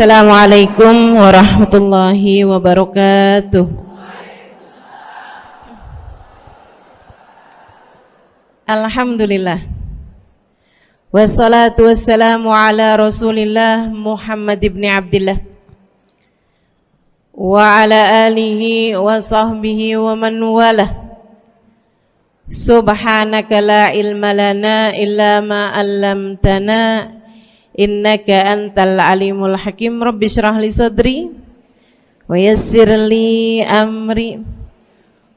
Assalamualaikum warahmatullahi wabarakatuh. Alhamdulillah. Wassalatu wassalamu ala Rasulillah Muhammad ibn Abdillah wa ala alihi wa sahbihi wa man walah. Subhanaka la ilma lana illa ma 'allamtana innaka antal alimul hakim. Rabbi shrah li sadri wa yassir li amri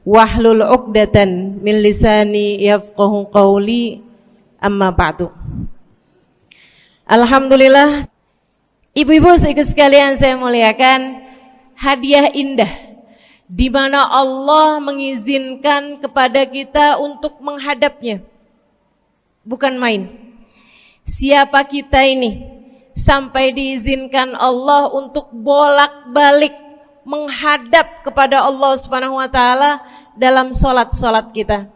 wahlul 'uqdatan min lisani yafqahu qawli. Amma ba'du. Alhamdulillah, ibu-ibu sekalian saya muliakan, hadiah indah di mana Allah mengizinkan kepada kita untuk menghadapnya. Bukan main. Siapa kita ini sampai diizinkan Allah untuk bolak-balik menghadap kepada Allah Subhanahu wa taala dalam salat-salat kita?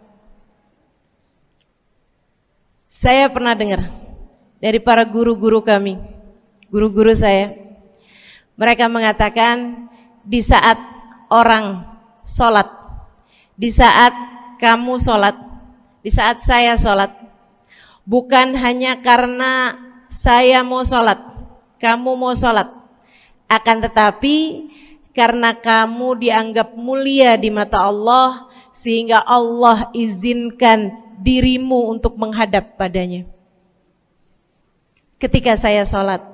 Saya pernah dengar dari para guru-guru kami, guru-guru saya. Mereka mengatakan di saat orang salat, di saat kamu salat, di saat saya salat, bukan hanya karena saya mau sholat, kamu mau sholat, akan tetapi karena kamu dianggap mulia di mata Allah, sehingga Allah izinkan dirimu untuk menghadap padanya. Ketika saya sholat,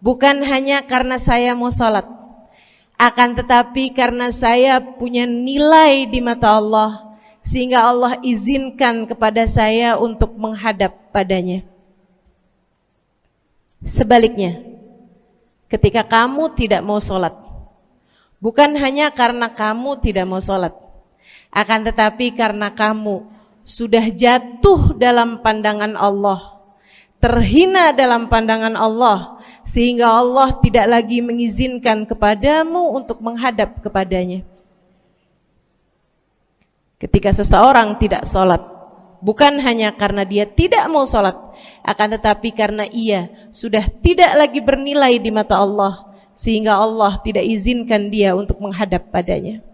bukan hanya karena saya mau sholat, akan tetapi karena saya punya nilai di mata Allah, sehingga Allah izinkan kepada saya untuk menghadap padanya. Sebaliknya, ketika kamu tidak mau sholat, bukan hanya karena kamu tidak mau sholat, akan tetapi karena kamu sudah jatuh dalam pandangan Allah, terhina dalam pandangan Allah, sehingga Allah tidak lagi mengizinkan kepadamu untuk menghadap kepadanya. Ketika seseorang tidak sholat, bukan hanya karena dia tidak mau sholat, akan tetapi karena ia sudah tidak lagi bernilai di mata Allah, sehingga Allah tidak izinkan dia untuk menghadap padanya.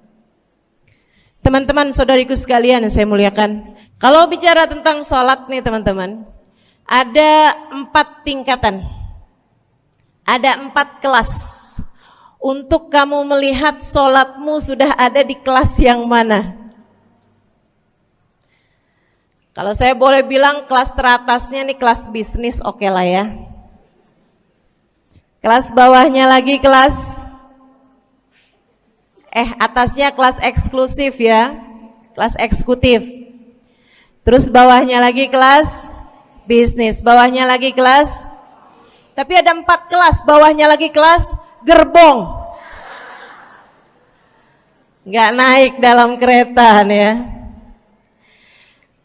Teman-teman, saudariku sekalian yang saya muliakan, kalau bicara tentang sholat nih teman-teman, ada 4 tingkatan, ada 4 kelas. Untuk kamu melihat sholatmu sudah ada di kelas yang mana. Kalau saya boleh bilang kelas teratasnya nih kelas bisnis, oke lah ya. Kelas bawahnya lagi kelas atasnya kelas eksklusif ya, kelas eksekutif. Terus bawahnya lagi kelas bisnis, bawahnya lagi kelas. Tapi ada 4 kelas, bawahnya lagi kelas gerbong. Nggak naik dalam kereta nih ya.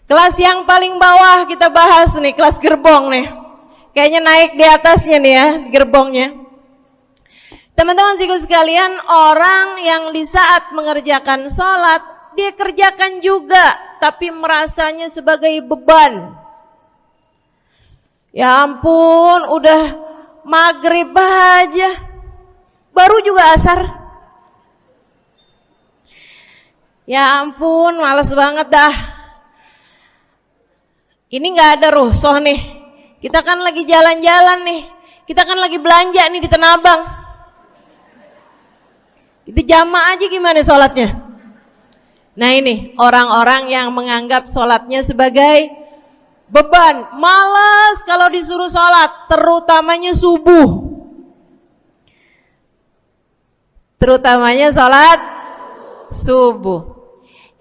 Kelas yang paling bawah kita bahas nih, kelas gerbong nih. Kayaknya naik di atasnya nih ya, gerbongnya. Teman-teman sekalian, orang yang di saat mengerjakan sholat, dia kerjakan juga, tapi merasanya sebagai beban. Ya ampun, udah maghrib aja, baru juga asar. Ya ampun, males banget dah. Ini gak ada rusuh nih. Kita kan lagi jalan-jalan nih. Kita kan lagi belanja nih di Tanah Abang. Kita jamaah aja gimana sholatnya. Nah ini orang-orang yang menganggap sholatnya sebagai beban. Malas kalau disuruh sholat, terutamanya subuh. Terutamanya sholat subuh.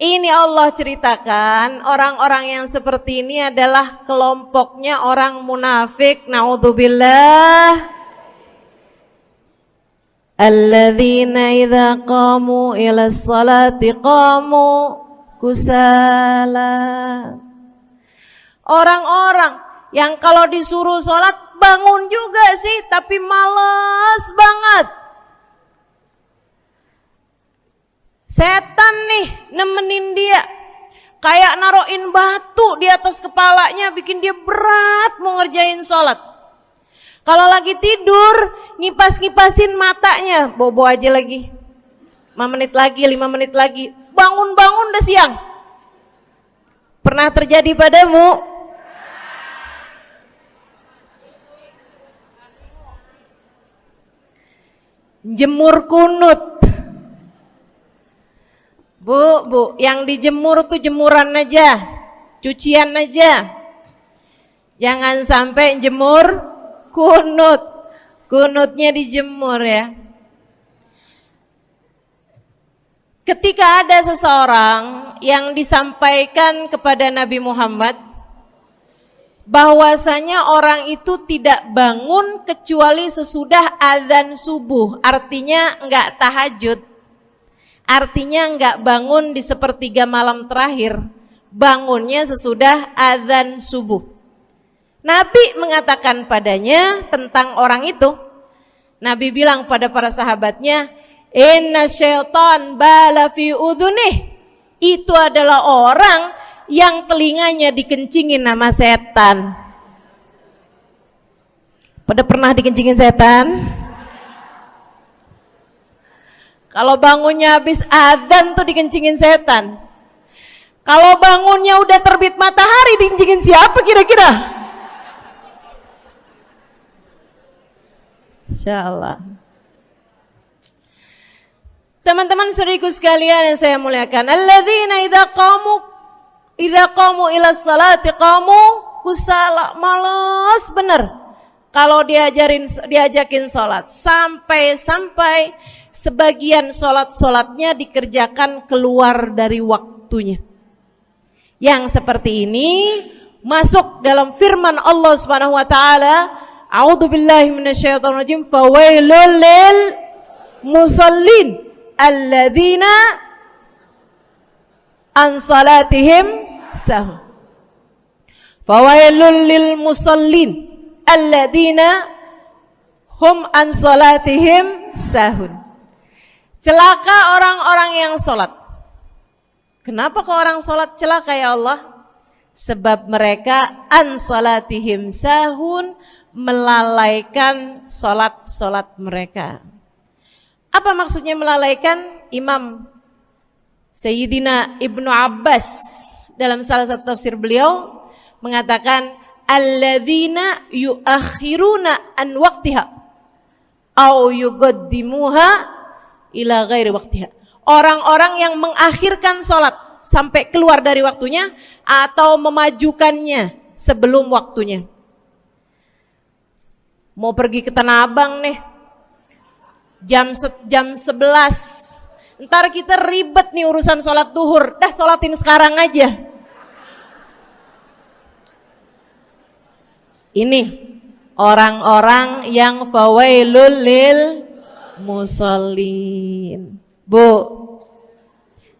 Ini Allah ceritakan orang-orang yang seperti ini adalah kelompoknya orang munafik. Naudzubillah. Alladzina idza qamu ila sholati qamu kusala. Orang-orang yang kalau disuruh sholat bangun juga sih, tapi malas banget. Setan nih nemenin dia, kayak naroin batu di atas kepalanya, bikin dia berat mau ngerjain sholat. Kalau lagi tidur, ngipas-ngipasin matanya, bobo aja lagi. 5 menit lagi, 5 menit lagi. Bangun-bangun udah siang. Pernah terjadi padamu? Jemur kunut. Bu, yang dijemur tuh jemuran aja, cucian aja. Jangan sampai jemur kunut. Kunutnya dijemur ya. Ketika ada seseorang yang disampaikan kepada Nabi Muhammad bahwasanya orang itu tidak bangun kecuali sesudah azan subuh, artinya enggak tahajud, artinya enggak bangun di sepertiga malam terakhir, bangunnya sesudah azan subuh. Nabi mengatakan padanya tentang orang itu, Nabi bilang pada para sahabatnya, inna syaitan bala fi udhunih, itu adalah orang yang telinganya dikencingin sama setan. Pada pernah dikencingin setan? Kalau bangunnya habis adzan tuh dikencingin setan. Kalau bangunnya udah terbit matahari dikencingin siapa kira-kira? Insyaallah. Teman-teman saudariku sekalian yang saya muliakan, alladzina idza qamu ila sholati qamu kusala, malas bener kalau diajakin sholat, sampai sebagian sholatnya dikerjakan keluar dari waktunya. Yang seperti ini masuk dalam firman Allah Subhanahu wa taala, a'udzubillahi minasyaitonir rajim, fawailul lil musallin alladzina an salatihim sahun. Fawailul lil musallin alladzina hum an salatihim sahun. Celaka orang-orang yang salat. Kenapa kok orang salat celaka ya Allah? Sebab mereka an salatihim sahun, melalaikan salat mereka. Apa maksudnya melalaikan? Imam Sayyidina Ibnu Abbas dalam salah satu tafsir beliau mengatakan alladzina yuakhiruna an waqtiha au yuqaddimuha ila ghairi waqtiha. Orang-orang yang mengakhirkan sholat sampai keluar dari waktunya atau memajukannya sebelum waktunya. Mau pergi ke Tanah Abang nih, jam 11. Ntar kita ribet nih urusan sholat duhur. Dah sholatin sekarang aja. Ini orang-orang yang fawailul lil musallin. Bu,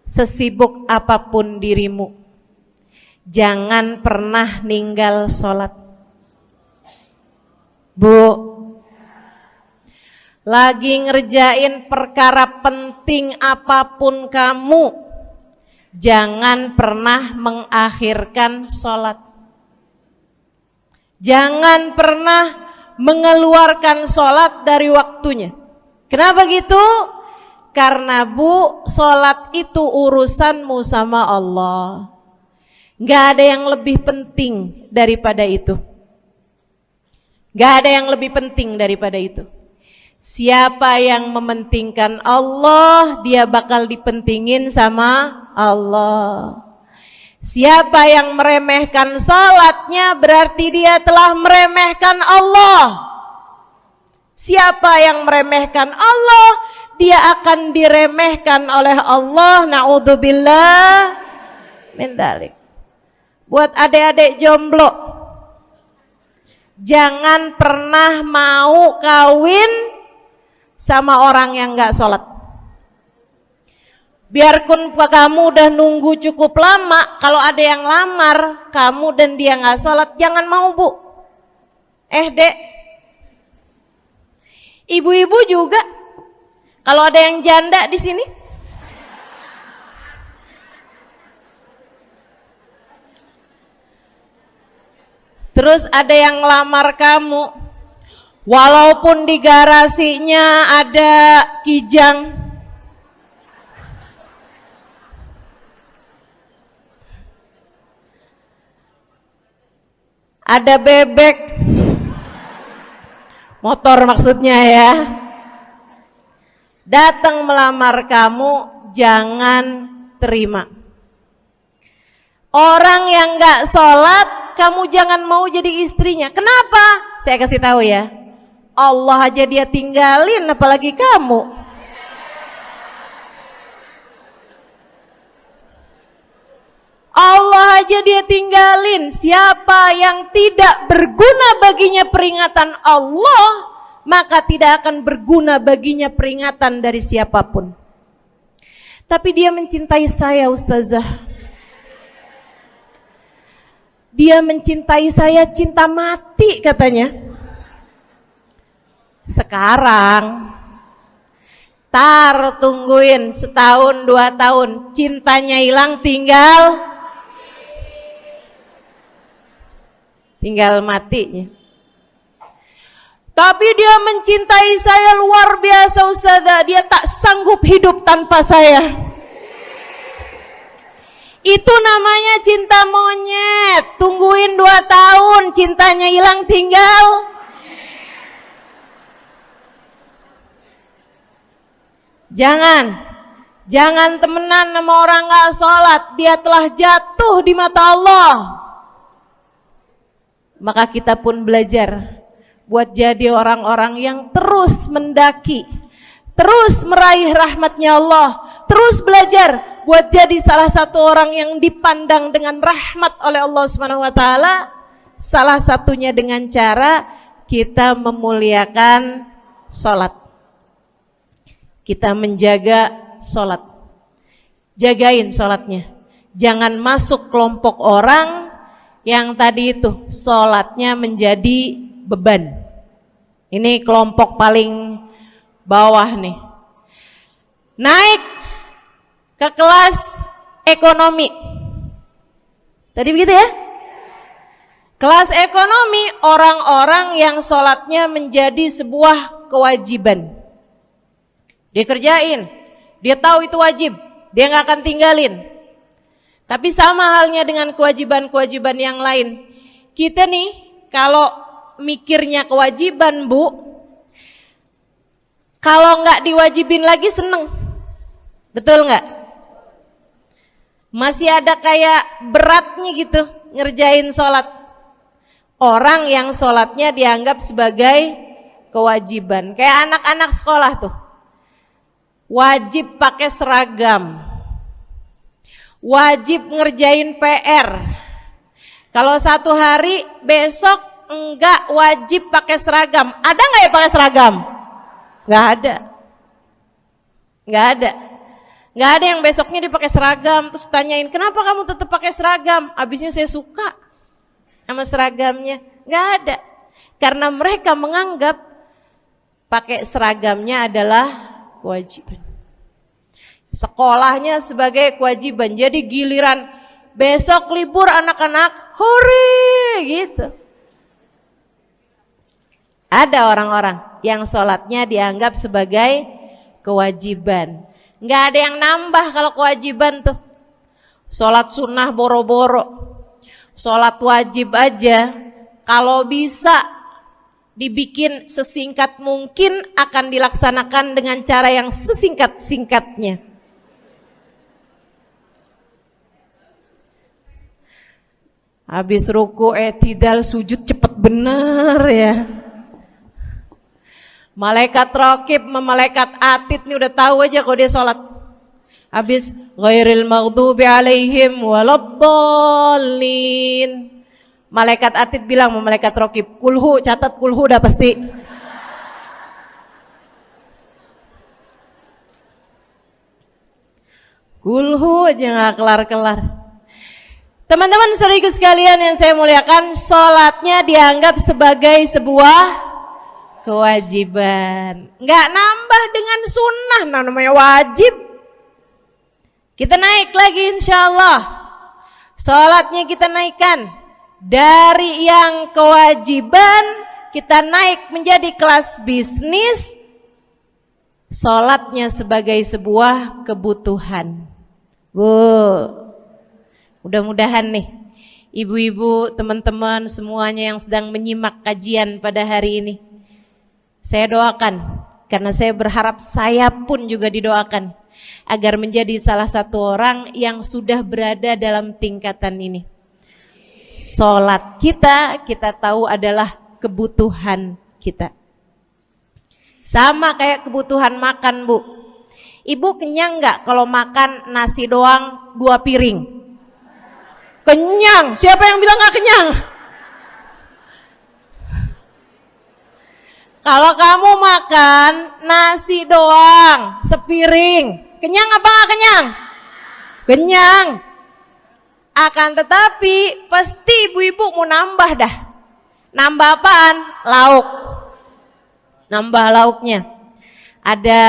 sesibuk apapun dirimu, jangan pernah ninggal sholat. Bu, lagi ngerjain perkara penting apapun kamu, jangan pernah mengakhirkan sholat. Jangan pernah mengeluarkan sholat dari waktunya. Kenapa gitu? Karena bu, sholat itu urusanmu sama Allah. Gak ada yang lebih penting daripada itu. Gak ada yang lebih penting daripada itu. Siapa yang mementingkan Allah, dia bakal dipentingin sama Allah. Siapa yang meremehkan sholatnya, berarti dia telah meremehkan Allah. Siapa yang meremehkan Allah, dia akan diremehkan oleh Allah. Na'udzubillah min dzalik. Buat adik-adik jomblo, jangan pernah mau kawin sama orang yang gak sholat. Biarpun kamu udah nunggu cukup lama, kalau ada yang lamar kamu dan dia gak sholat, jangan mau bu. Dek, ibu-ibu juga, kalau ada yang janda di sini, terus ada yang lamar kamu, Walaupun di garasinya ada kijang, ada bebek, motor maksudnya ya, datang melamar kamu, jangan terima. Orang yang gak sholat, kamu jangan mau jadi istrinya. Kenapa? Saya kasih tahu ya, Allah aja dia tinggalin, apalagi kamu. Allah aja dia tinggalin. Siapa yang tidak berguna baginya peringatan Allah, maka tidak akan berguna baginya peringatan dari siapapun. Tapi dia mencintai saya, Ustazah. Dia mencintai saya cinta mati katanya. Sekarang tungguin setahun 2 tahun, cintanya hilang, tinggal matinya. Tapi dia mencintai saya luar biasa, Ustazah. Dia tak sanggup hidup tanpa saya. Itu namanya cinta monyet. Tungguin 2 tahun, cintanya hilang, tinggal. Jangan temenan sama orang gak sholat. Dia telah jatuh di mata Allah. Maka kita pun belajar buat jadi orang-orang yang terus mendaki, terus meraih rahmatnya Allah, terus belajar buat jadi salah satu orang yang dipandang dengan rahmat oleh Allah Subhanahu wa taala. Salah satunya dengan cara kita memuliakan sholat. Kita menjaga sholat. Jagain sholatnya. Jangan masuk kelompok orang yang tadi itu sholatnya menjadi beban. Ini kelompok paling bawah nih. Naik ke kelas ekonomi. Tadi begitu ya? Kelas ekonomi, orang-orang yang sholatnya menjadi sebuah kewajiban. Dia kerjain, dia tahu itu wajib, dia gak akan tinggalin. Tapi sama halnya dengan kewajiban-kewajiban yang lain. Kita nih kalau mikirnya kewajiban, Bu, kalau gak diwajibin lagi seneng. Betul gak? Masih ada kayak beratnya gitu ngerjain sholat. Orang yang sholatnya dianggap sebagai kewajiban. Kayak anak-anak sekolah tuh, wajib pakai seragam, wajib ngerjain PR. Kalau 1 hari, besok enggak wajib pakai seragam. Ada nggak ya pakai seragam? Nggak ada. Nggak ada yang besoknya dipakai seragam. Terus tanyain, kenapa kamu tetap pakai seragam? Abisnya saya suka sama seragamnya. Nggak ada. Karena mereka menganggap pakai seragamnya adalah kewajiban. Sekolahnya sebagai kewajiban. Jadi giliran besok libur anak-anak, hore gitu. Ada orang-orang yang sholatnya dianggap sebagai kewajiban. Nggak ada yang nambah kalau kewajiban tuh. Sholat sunnah boro-boro, sholat wajib aja kalau bisa dibikin sesingkat mungkin akan dilaksanakan dengan cara yang sesingkat-singkatnya. Habis ruku i'tidal sujud cepet bener ya. Malaikat raqib sama malaikat atid nih udah tahu aja kalau dia sholat. Habis ghairil maghdubi alaihim waladdallin. Malaikat atid bilang sama malaikat raqib, kulhu, catat kulhu udah pasti. Kulhu aja gak kelar-kelar. Teman-teman saudariku sekalian yang saya muliakan, sholatnya dianggap sebagai sebuah kewajiban. Nggak nambah dengan sunnah, namanya wajib. Kita naik lagi insyaallah. Sholatnya kita naikkan dari yang kewajiban kita naik menjadi kelas bisnis, sholatnya sebagai sebuah kebutuhan. Bu, mudah-mudahan nih ibu-ibu, teman-teman semuanya yang sedang menyimak kajian pada hari ini, saya doakan, karena saya berharap saya pun juga didoakan agar menjadi salah satu orang yang sudah berada dalam tingkatan ini. Sholat kita tahu adalah kebutuhan kita. Sama kayak kebutuhan makan, Bu. Ibu kenyang nggak kalau makan nasi doang 2 piring? Kenyang. Siapa yang bilang nggak kenyang? Kalau kamu makan nasi doang sepiring, kenyang apa nggak kenyang? Kenyang. Akan tetapi pasti ibu-ibu mau nambah dah. Nambah apaan? Lauk. Nambah lauknya. Ada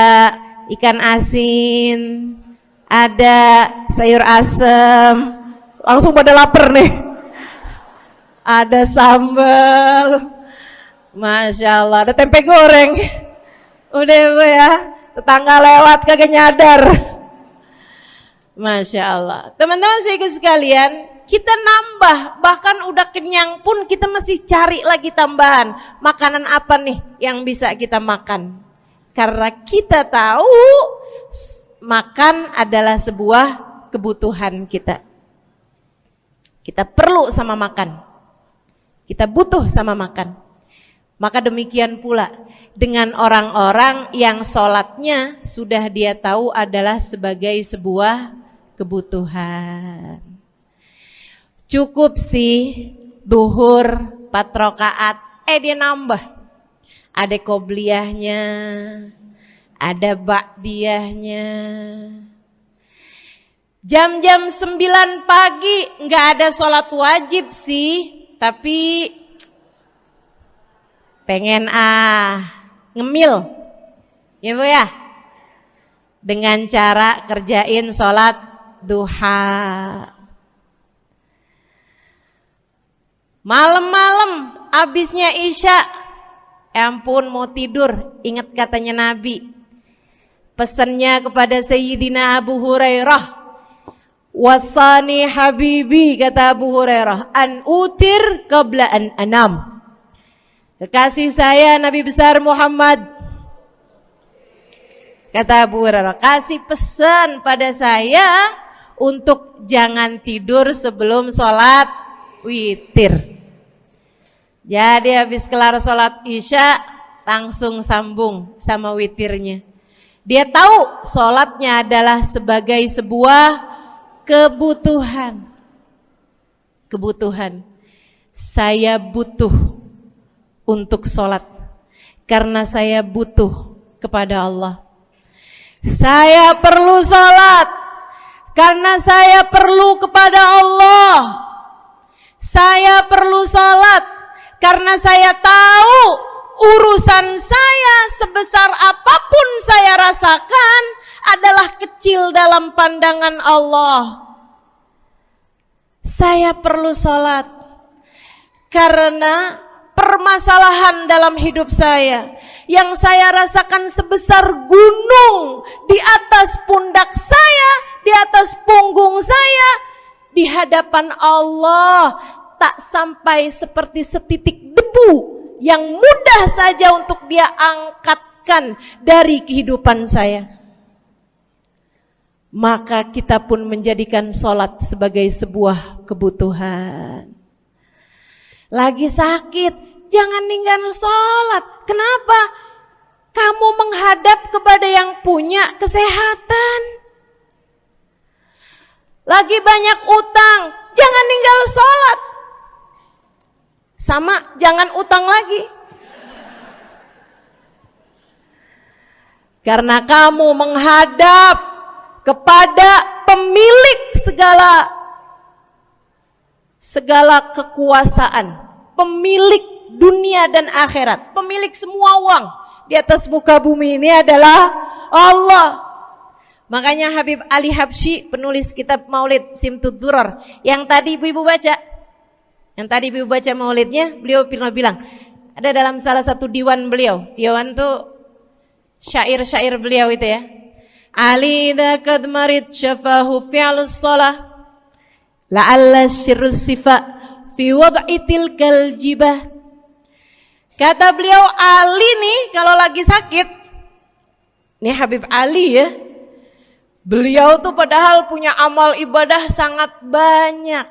ikan asin, ada sayur asem. Langsung pada lapar nih. Ada sambal. Masya Allah, ada tempe goreng. Udah Bu ya, tetangga lewat kagak nyadar. Masya Allah. Teman-teman sekalian, kita nambah, bahkan udah kenyang pun kita masih cari lagi tambahan. Makanan apa nih yang bisa kita makan? Karena kita tahu makan adalah sebuah kebutuhan kita. Kita perlu sama makan. Kita butuh sama makan. Maka demikian pula dengan orang-orang yang sholatnya sudah dia tahu adalah sebagai sebuah kebutuhan. Cukup sih duhur 4 rakaat, dia nambah. Ada qobliyahnya, ada ba'diyahnya. Jam-jam 9 pagi nggak ada sholat wajib sih, tapi pengen ngemil, ya Bu ya, dengan cara kerjain sholat duha. Malam-malam abisnya isya, ampun mau tidur, ingat katanya Nabi, pesannya kepada Sayyidina Abu Hurairah, wasani habibi, kata Abu Hurairah, an utir qabla an anam. Kekasih saya Nabi besar Muhammad, kata Abu Hurairah, kasih pesan pada saya untuk jangan tidur sebelum sholat witir. Jadi habis kelar sholat isya langsung sambung sama witirnya. Dia tahu sholatnya adalah sebagai sebuah kebutuhan. Kebutuhan. Saya butuh untuk sholat karena saya butuh kepada Allah. Saya perlu sholat karena saya perlu kepada Allah. Saya perlu sholat karena saya tahu urusan saya sebesar apapun saya rasakan adalah kecil dalam pandangan Allah. Saya perlu sholat karena permasalahan dalam hidup saya yang saya rasakan sebesar gunung di atas pundak saya, di atas punggung saya, di hadapan Allah tak sampai seperti setitik debu yang mudah saja untuk dia angkatkan dari kehidupan saya. Maka kita pun menjadikan sholat sebagai sebuah kebutuhan. Lagi sakit, jangan ninggal sholat. Kenapa? Kamu menghadap kepada yang punya kesehatan. Lagi banyak utang, jangan ninggal sholat. Sama, jangan utang lagi. Karena kamu menghadap kepada pemilik segala kekuasaan, pemilik dunia dan akhirat, pemilik semua uang di atas muka bumi ini adalah Allah. Makanya Habib Ali Habsyi, penulis kitab Maulid Simtud Durar, yang tadi ibu-ibu baca maulidnya, beliau pernah bilang, Ada dalam salah satu diwan beliau. Diwan tuh syair-syair beliau itu ya. Ali idza qad marid syafahu fi'lus shalah la'alla syirru sifa fi wad'i tilkal jibah. Kata beliau, Ali nih kalau lagi sakit, nih Habib Ali ya, beliau tuh padahal punya amal ibadah sangat banyak.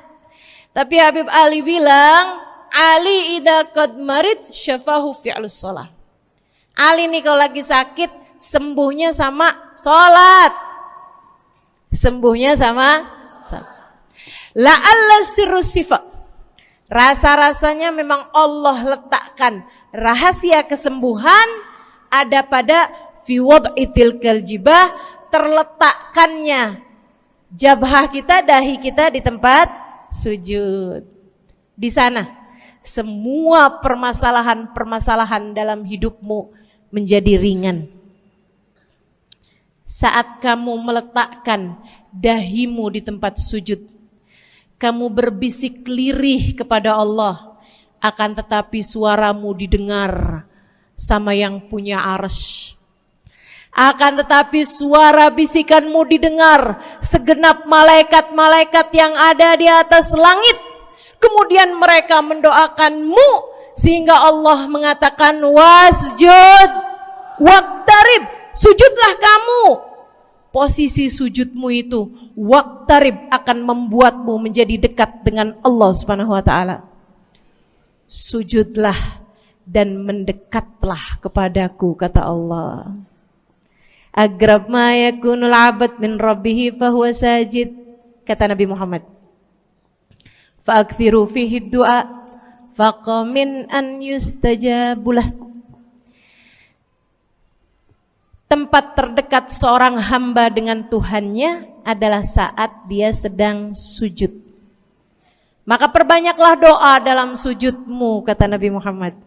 Tapi Habib Ali bilang, Ali idza qad marid syafahu fi'lus shalah. Ali nih kalau lagi sakit, sembuhnya sama sholat. Sembuhnya sama sholat. La'alla sirru sifa. Rasa-rasanya memang Allah letakkan rahasia kesembuhan ada pada fi wad'i tilkal jibah, terletakkannya jabhah kita, dahi kita di tempat sujud. Di sana semua permasalahan-permasalahan dalam hidupmu menjadi ringan. Saat kamu meletakkan dahimu di tempat sujud, kamu berbisik lirih kepada Allah, akan tetapi suaramu didengar sama yang punya arsy. Akan tetapi suara bisikanmu didengar segenap malaikat-malaikat yang ada di atas langit. Kemudian mereka mendoakanmu sehingga Allah mengatakan wasjud waqtarib, sujudlah kamu. Posisi sujudmu itu waqtarib akan membuatmu menjadi dekat dengan Allah Subhanahu wa taala. Sujudlah dan mendekatlah kepadaku, kata Allah. Agrab ma yakunul 'abd min rabbih fahuwa sajid, kata Nabi Muhammad. Fa'akthiru fihi du'a faqamin an yustajabulah. Tempat terdekat seorang hamba dengan Tuhannya adalah saat dia sedang sujud. Maka perbanyaklah doa dalam sujudmu, kata Nabi Muhammad.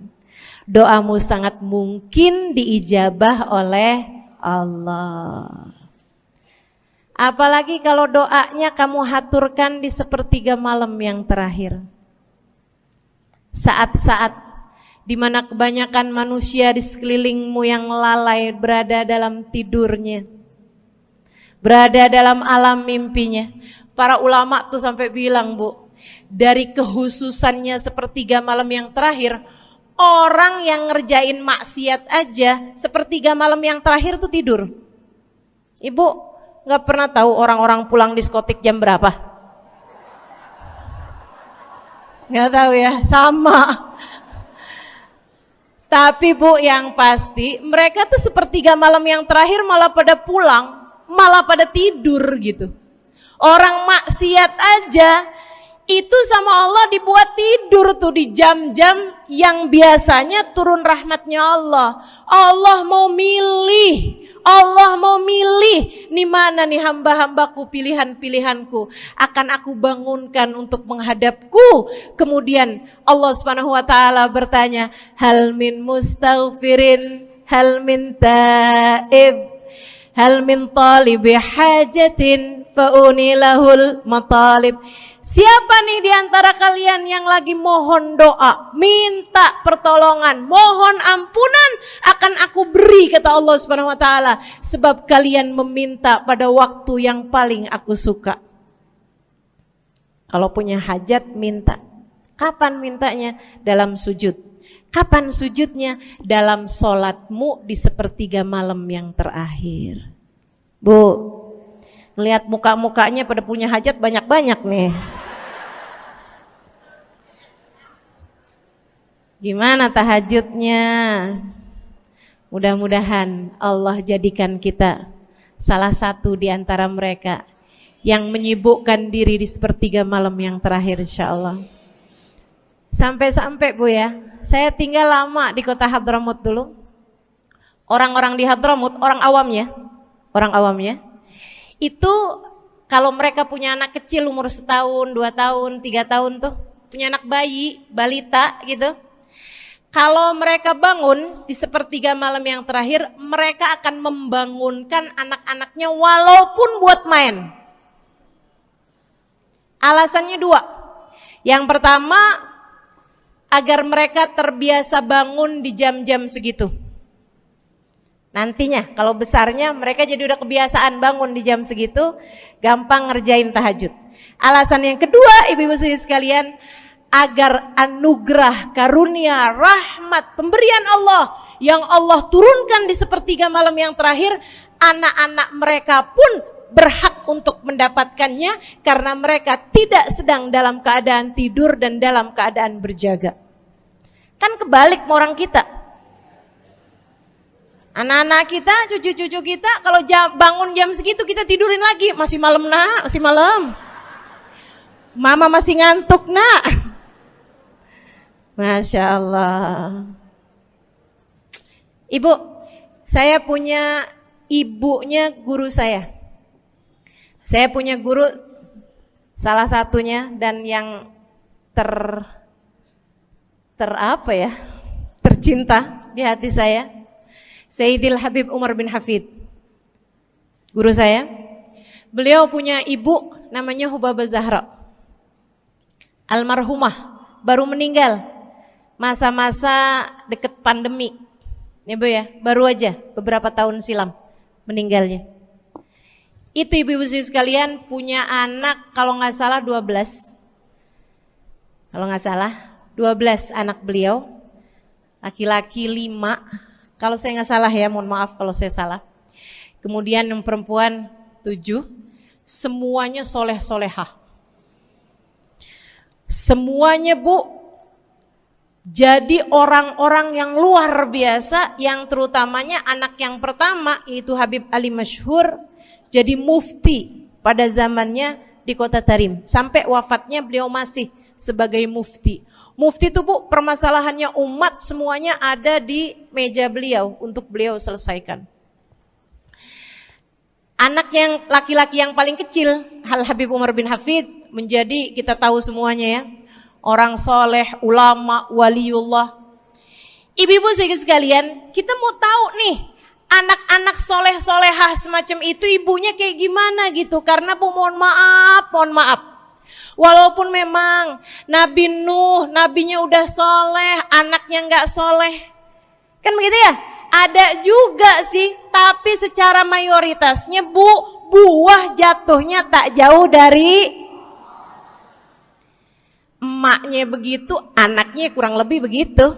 Doamu sangat mungkin diijabah oleh Allah. Apalagi kalau doanya kamu haturkan di sepertiga malam yang terakhir. Saat-saat di mana kebanyakan manusia di sekelilingmu yang lalai berada dalam tidurnya, berada dalam alam mimpinya. Para ulama tuh sampai bilang, Bu, dari kehususannya sepertiga malam yang terakhir, orang yang ngerjain maksiat aja sepertiga malam yang terakhir tuh tidur. Ibu gak pernah tahu orang-orang pulang diskotik jam berapa? Gak tahu ya, sama. Tapi Bu, yang pasti mereka tuh sepertiga malam yang terakhir malah pada pulang, malah pada tidur gitu. Orang maksiat aja itu sama Allah dibuat tidur tuh di jam-jam yang biasanya turun rahmatnya Allah. Allah mau milih nih mana nih hamba-hambaku, pilihan-pilihanku akan aku bangunkan untuk menghadapku. Kemudian Allah Subhanahu wa taala bertanya, hal min mustaghfirin, hal min taib, hal min talibi hajatin faunilahul matalib. Siapa nih di antara kalian yang lagi mohon doa, minta pertolongan, mohon ampunan, akan aku beri, kata Allah Subhanahu wa taala, sebab kalian meminta pada waktu yang paling aku suka. Kalau punya hajat minta. Kapan mintanya? Dalam sujud. Kapan sujudnya? Dalam sholatmu di sepertiga malam yang terakhir. Bu, ngelihat muka-mukanya pada punya hajat banyak-banyak nih. Gimana tahajudnya? Mudah-mudahan Allah jadikan kita salah satu di antara mereka yang menyibukkan diri di sepertiga malam yang terakhir, insyaallah. Sampai-sampai Bu ya, saya tinggal lama di kota Hadramut dulu. Orang-orang di Hadramut, orang awamnya, itu kalau mereka punya anak kecil umur 1 tahun, 2 tahun, 3 tahun tuh, punya anak bayi, balita gitu. Kalau mereka bangun di sepertiga malam yang terakhir, mereka akan membangunkan anak-anaknya walaupun buat main. Alasannya 2. Yang pertama, agar mereka terbiasa bangun di jam-jam segitu. Nantinya kalau besarnya mereka jadi udah kebiasaan bangun di jam segitu, gampang ngerjain tahajud. Alasan yang kedua, ibu-ibu sekalian, agar anugerah, karunia, rahmat, pemberian Allah yang Allah turunkan di sepertiga malam yang terakhir, anak-anak mereka pun berhak untuk mendapatkannya karena mereka tidak sedang dalam keadaan tidur dan dalam keadaan berjaga. Kan kebalik sama orang kita. Anak-anak kita, cucu-cucu kita kalau bangun jam segitu kita tidurin lagi, masih malam nak, masih malam. Mama masih ngantuk nak. Masya Allah. Ibu, saya punya ibunya guru saya. Saya punya guru salah satunya dan yang tercinta di hati saya, Sayyidil Habib Umar bin Hafid. Guru saya. Beliau punya ibu namanya Hubabah Zahra. Almarhumah, baru meninggal masa-masa deket pandemi. Ya Bu ya, baru aja beberapa tahun silam meninggalnya. Itu ibu-ibu sekalian punya anak kalau nggak salah 12. Kalau nggak salah 12 anak beliau. Laki-laki 5. Kalau saya nggak salah ya, mohon maaf kalau saya salah. Kemudian yang perempuan 7. Semuanya soleh-solehah. Semuanya Bu jadi orang-orang yang luar biasa, yang terutamanya anak yang pertama yaitu Habib Ali Masyhur jadi mufti pada zamannya di Kota Tarim. Sampai wafatnya beliau masih sebagai mufti. Mufti itu Bu, permasalahannya umat semuanya ada di meja beliau untuk beliau selesaikan. Anak yang laki-laki yang paling kecil, Al Habib Umar bin Hafid, menjadi kita tahu semuanya ya, orang soleh, ulama, waliullah. Ibu-ibu sekalian, kita mau tahu nih, anak-anak soleh-solehah semacam itu ibunya kayak gimana gitu. Karena Bu, mohon maaf. Walaupun memang Nabi Nuh, nabinya udah soleh, anaknya gak soleh. Kan begitu ya? Ada juga sih, tapi secara mayoritasnya Bu, buah jatuhnya tak jauh dari emaknya begitu, anaknya kurang lebih begitu.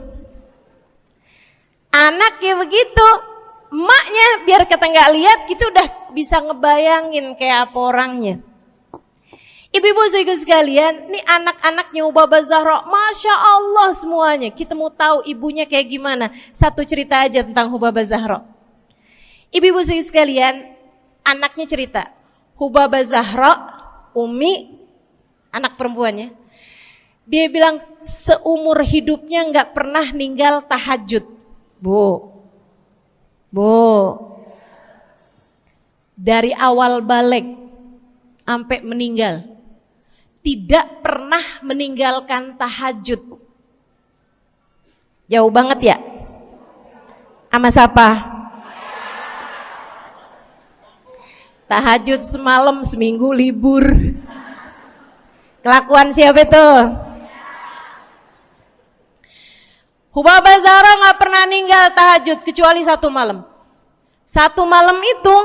Anaknya begitu, emaknya biar kita nggak lihat gitu udah bisa ngebayangin kayak apa orangnya. Ibu-ibu sekalian, nih anak-anaknya Hubabah Zahra, Masya Allah semuanya. Kita mau tahu ibunya kayak gimana. Satu cerita aja tentang Hubabah Zahra. Ibu-ibu sekalian, anaknya cerita, Hubabah Zahra, Umi, anak perempuannya, dia bilang seumur hidupnya nggak pernah ninggal tahajud. Bu, dari awal balik sampai meninggal, tidak pernah meninggalkan tahajud. Jauh banget ya? Sama siapa? Tahajud semalam, seminggu libur. Kelakuan siapa itu? Hubabah Zahra gak pernah ninggal tahajud kecuali satu malam. Satu malam itu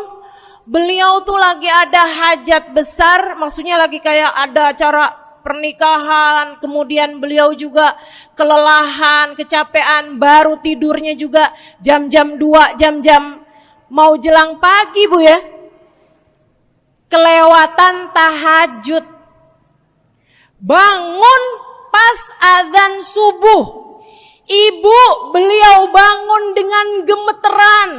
beliau tuh lagi ada hajat besar, maksudnya lagi kayak ada acara pernikahan, kemudian beliau juga kelelahan, kecapean, baru tidurnya juga jam-jam 2, jam-jam mau jelang pagi Bu ya. Kelewatan tahajud. Bangun pas azan subuh. Ibu, beliau bangun dengan gemeteran.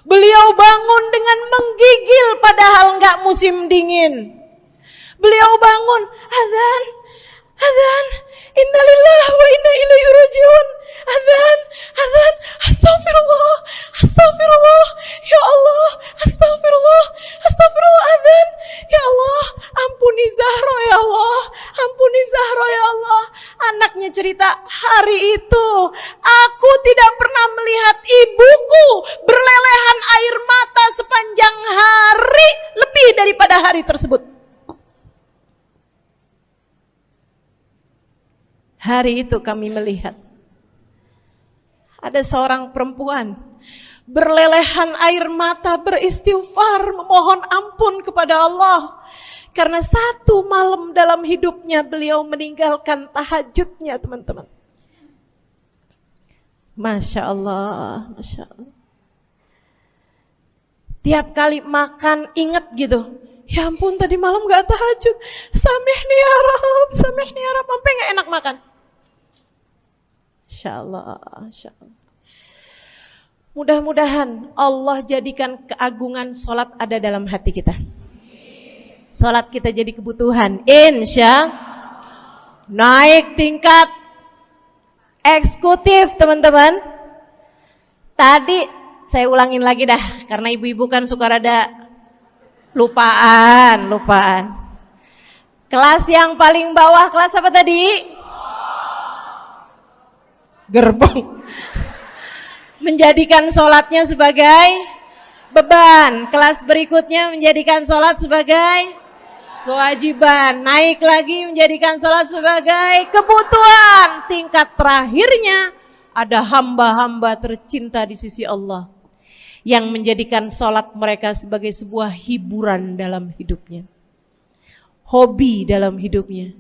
Beliau bangun dengan menggigil padahal enggak musim dingin. Beliau bangun, azan, innalillahi wa inna ilaihi rajiun. Azan, astagfirullah, ya Allah, astagfirullah, azan, ya Allah, ampuni Zahra ya Allah, Anaknya cerita, hari itu aku tidak pernah melihat ibuku berlelehan air mata sepanjang hari lebih daripada hari tersebut. Hari itu kami melihat ada seorang perempuan berlelehan air mata beristighfar memohon ampun kepada Allah karena satu malam dalam hidupnya beliau meninggalkan tahajudnya, teman-teman. Masya Allah, Masya Allah. Tiap kali makan ingat gitu, ya ampun tadi malam gak tahajud, samihni ya Rab, samihni ya Rab, sampai gak enak makan. Insya Allah, insya Allah. Mudah-mudahan Allah jadikan keagungan sholat ada dalam hati kita. Sholat kita jadi kebutuhan. Insya naik tingkat eksekutif, teman-teman. Tadi saya ulangin lagi dah, karena ibu-ibu kan suka rada lupaan. Kelas yang paling bawah, kelas apa tadi? Gerbong. Menjadikan sholatnya sebagai beban. Kelas berikutnya menjadikan sholat sebagai kewajiban. Naik lagi menjadikan sholat sebagai kebutuhan. Tingkat terakhirnya ada hamba-hamba tercinta di sisi Allah yang menjadikan sholat mereka sebagai sebuah hiburan dalam hidupnya, hobi dalam hidupnya.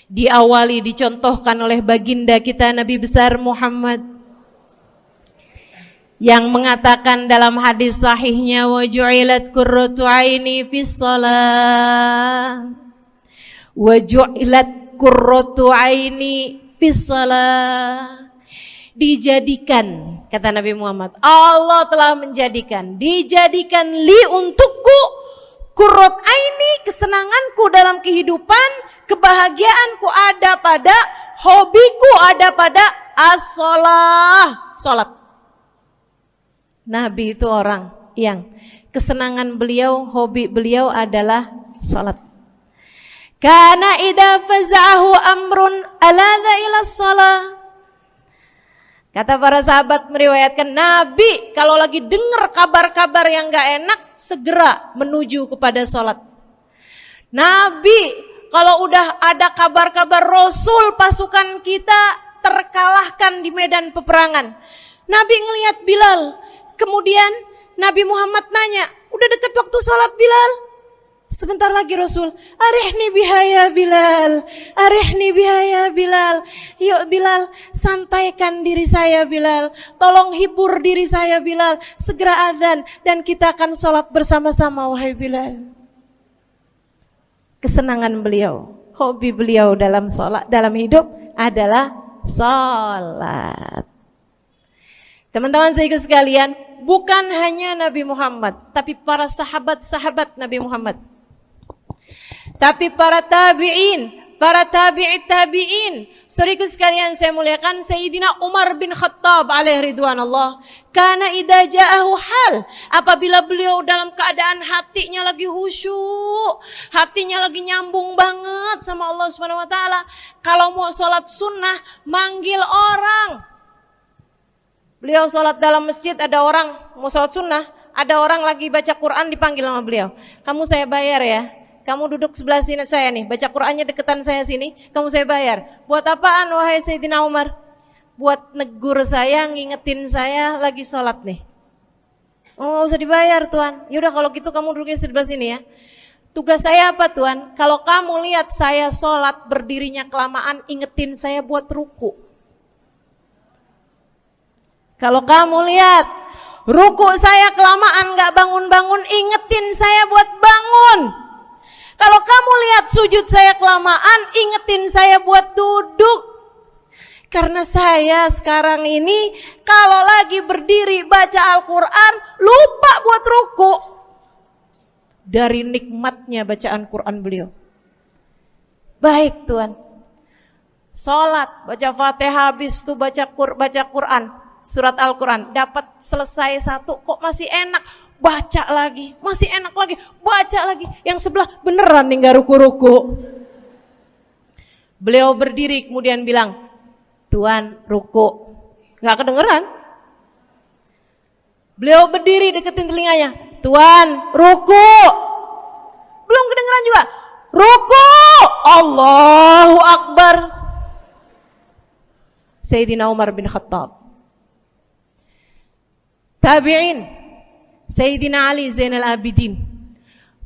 Diawali, dicontohkan oleh baginda kita Nabi besar Muhammad yang mengatakan dalam hadis sahihnya, wa ju'ilat qurratu aini fis shalah, wa ju'ilat qurratu aini fis shalah. Dijadikan, kata Nabi Muhammad, Allah telah menjadikan, dijadikan li untukku qurrat aini, kesenanganku dalam kehidupan, kebahagiaanku ada pada, hobiku ada pada as-shalah, salat. Nabi itu orang yang kesenangan beliau, hobi beliau adalah salat. Kana idza faza'ahu amrun aladha ila shalah. Kata para sahabat meriwayatkan, Nabi kalau lagi dengar kabar-kabar yang gak enak, segera menuju kepada sholat. Nabi kalau udah ada kabar-kabar Rasul pasukan kita terkalahkan di medan peperangan, Nabi ngelihat Bilal. Kemudian Nabi Muhammad nanya, udah dekat waktu sholat Bilal? Sebentar lagi Rasul, arihni biha ya Bilal, arihni biha ya Bilal. Yuk Bilal, sampaikan diri saya Bilal, tolong hibur diri saya Bilal. Segera azan dan kita akan sholat bersama-sama wahai Bilal. Kesenangan beliau, hobi beliau dalam sholat, dalam hidup adalah sholat. Teman-teman saya sekalian, bukan hanya Nabi Muhammad, tapi para sahabat-sahabat Nabi Muhammad, tapi para tabi'in, para tabi'it tabi'in. Saudaraku sekalian saya muliakan, Sayyidina Umar bin Khattab alaihi ridwanallah, kana idza ja'ahu hal, apabila beliau dalam keadaan hatinya lagi khusyuk, hatinya lagi nyambung banget sama Allah Subhanahu wa taala, kalau mau sholat sunnah manggil orang. Beliau sholat dalam masjid, ada orang mau sholat sunnah, ada orang lagi baca Quran dipanggil sama beliau. Kamu saya bayar ya, kamu duduk sebelah sini saya nih, baca Qurannya deketan saya sini, kamu saya bayar. Buat apaan wahai Sayyidina Umar? Buat negur saya, ngingetin saya lagi sholat nih. Oh gak usah dibayar Tuan. Yaudah kalau gitu kamu duduknya sebelah sini ya. Tugas saya apa Tuan? Kalau kamu lihat saya sholat berdirinya kelamaan, ingetin saya buat ruku. Kalau kamu lihat ruku saya kelamaan gak bangun-bangun, ingetin saya buat bangun. Kalau kamu lihat sujud saya kelamaan, ingetin saya buat duduk. Karena saya sekarang ini kalau lagi berdiri baca Al-Quran, lupa buat ruku. Dari nikmatnya bacaan Quran beliau. Baik Tuhan, sholat, baca Fatihah, habis itu baca Quran, surat Al-Quran, dapat selesai satu, kok masih enak, baca lagi, masih enak lagi, baca lagi. Yang sebelah beneran nih gak ruku-ruku. Beliau berdiri kemudian bilang, Tuan ruku, gak kedengeran. Beliau berdiri deketin telinganya, Tuan ruku, belum kedengeran juga. Ruku, Allahu Akbar. Sayyidina Umar bin Khattab. Tabi'in, Sayyidina Ali Zainal Abidin.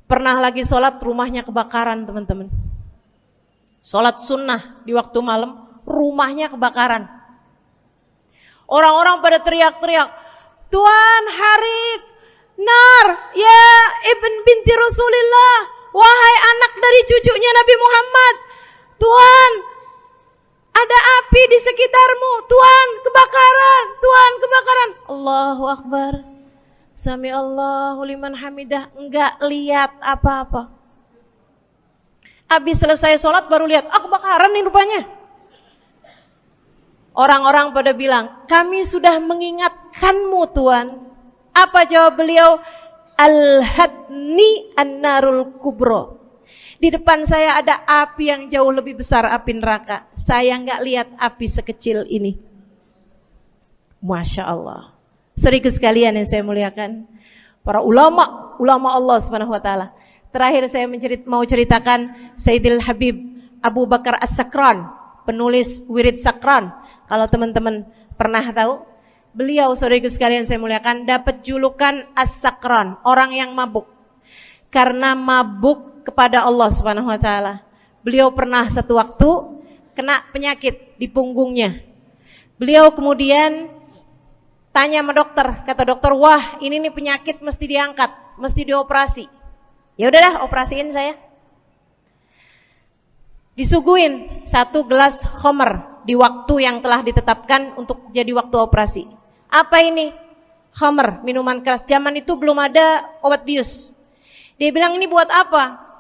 Pernah lagi sholat, rumahnya kebakaran, teman-teman. Sholat sunnah di waktu malam, rumahnya kebakaran. Orang-orang pada teriak-teriak, Tuan Harik, nar, ya ibn binti Rasulillah, wahai anak dari cucunya Nabi Muhammad. Tuan, ada api di sekitarmu. Tuan, kebakaran. Tuan, kebakaran. Allahu Akbar. Sami Allahu liman hamidah. Enggak lihat apa-apa. Habis selesai sholat baru lihat, kebakaran nih rupanya. Orang-orang pada bilang, kami sudah mengingatkanmu Tuan. Apa jawab beliau? Al-hadni an-narul kubro. Di depan saya ada api yang jauh lebih besar, api neraka. Saya nggak lihat api sekecil ini. Masya Allah. Saudaraku sekalian yang saya muliakan, para ulama Allah Subhanahu Wa Taala. Terakhir saya mau ceritakan Sayyidil Habib Abu Bakar As-Sakran, penulis Wirid Sakran. Kalau teman-teman pernah tahu, beliau saudaraku sekalian saya muliakan dapat julukan As-Sakran, orang yang mabuk. Karena mabuk kepada Allah Subhanahu Wa Taala. Beliau pernah satu waktu kena penyakit di punggungnya. Beliau kemudian tanya sama dokter, kata dokter, wah ini nih penyakit mesti diangkat, mesti dioperasi. Ya udahlah, operasiin saya. Disuguhin 1 gelas khamr di waktu yang telah ditetapkan untuk jadi waktu operasi. Apa ini? Khamr, minuman keras. Zaman itu belum ada obat bius. Dia bilang, ini buat apa?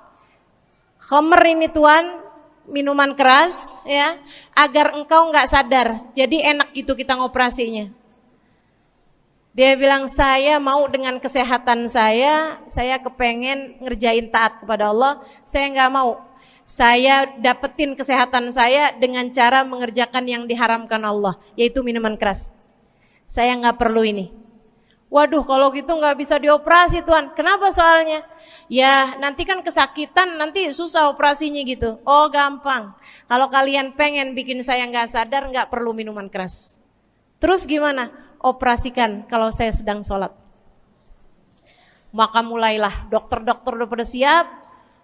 Khamr ini Tuan, minuman keras ya, agar engkau enggak sadar. Jadi enak gitu kita ngoperasinya. Dia bilang, saya mau dengan kesehatan saya kepengen ngerjain taat kepada Allah, saya enggak mau. Saya dapetin kesehatan saya dengan cara mengerjakan yang diharamkan Allah, yaitu minuman keras. Saya enggak perlu ini. Waduh, kalau gitu nggak bisa dioperasi Tuan. Kenapa soalnya? Ya nanti kan kesakitan, nanti susah operasinya gitu. Oh gampang. Kalau kalian pengen bikin saya nggak sadar, nggak perlu minuman keras. Terus gimana? Operasikan kalau saya sedang sholat. Maka mulailah, dokter-dokter udah pada siap.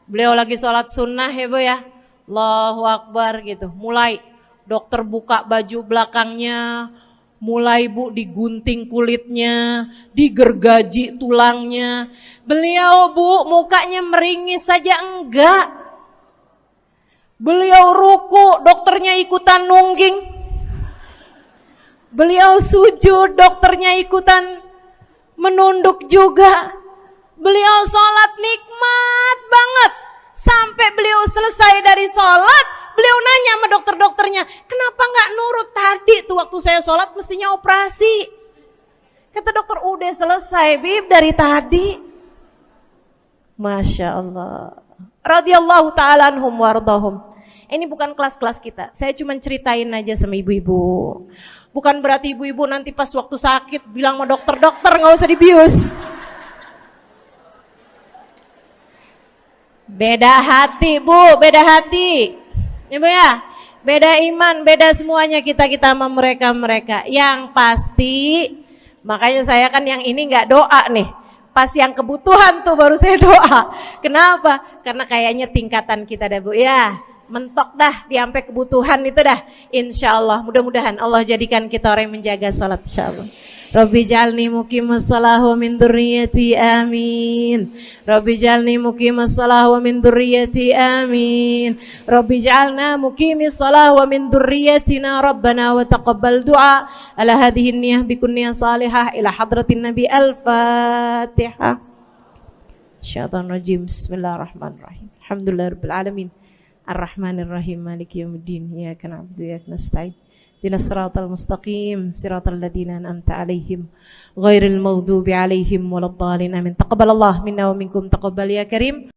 Beliau lagi sholat sunnah ya Bu ya. Allahu Akbar gitu. Mulai dokter buka baju belakangnya. Mulai Bu digunting kulitnya, digergaji tulangnya. Beliau Bu mukanya meringis saja enggak. Beliau ruku, dokternya ikutan nungging. Beliau sujud, dokternya ikutan menunduk juga. Beliau sholat nikmat banget. Sampai beliau selesai dari sholat, beliau nanya sama dokter-dokternya, kenapa nggak nurut tadi tuh waktu saya sholat mestinya operasi? Kata dokter, udah selesai Bib dari tadi. Masya Allah. Radiyallahu ta'ala anhum wardahum. Ini bukan kelas-kelas kita, saya cuma ceritain aja sama ibu-ibu. Bukan berarti ibu-ibu nanti pas waktu sakit bilang sama dokter-dokter nggak usah dibius. Beda hati Bu, beda hati. Ya Bu ya, beda iman, beda semuanya kita sama mereka. Yang pasti, makanya saya kan yang ini nggak doa nih. Pas yang kebutuhan tuh baru saya doa. Kenapa? Karena kayaknya tingkatan kita dah Bu ya. Mentok dah, sampai kebutuhan itu dah. Insya Allah, mudah-mudahan Allah jadikan kita orang yang menjaga salat insya Allah. Rabbi jalni muqimas salah wa min dzurriyyati amin. Rabbi jalni muqimas salah wa min dzurriyyati amin. Rabbi jalna muqimis salah wa min dzurriyyatina rabbana wa taqabbal du'a. Ala hadhihi niyyah bikun niyyah salihah ila hadratin nabi al-fatihah. Syaitanir rajim. Bismillahirrahmanirrahim. Alhamdulillahirabbil alamin. Ar-Rahmanir-Rahim. Maliki yaumiddin. Iyyaka na'budu wa iyyaka nasta'in. Ihdinas siratal mustaqim, siratal ladzina an'amta 'alaihim, ghairil maghdubi 'alaihim waladdallin. Amin. Taqabbalallahu minna wa minkum, taqabbal ya karim.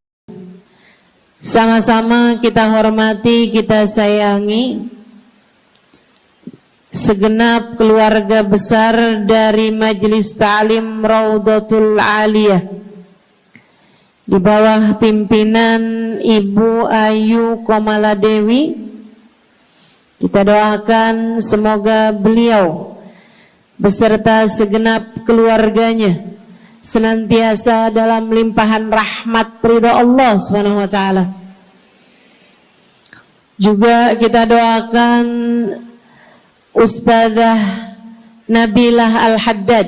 Sama-sama kita hormati, kita sayangi segenap keluarga besar dari Majelis Ta'lim Raudhatul Aliyah di bawah pimpinan Ibu Ayu Komaladewi Kita doakan semoga beliau beserta segenap keluarganya senantiasa dalam limpahan rahmat ridha Allah Subhanahu wa taala. Juga kita doakan Ustazah Nabilah Al-Haddad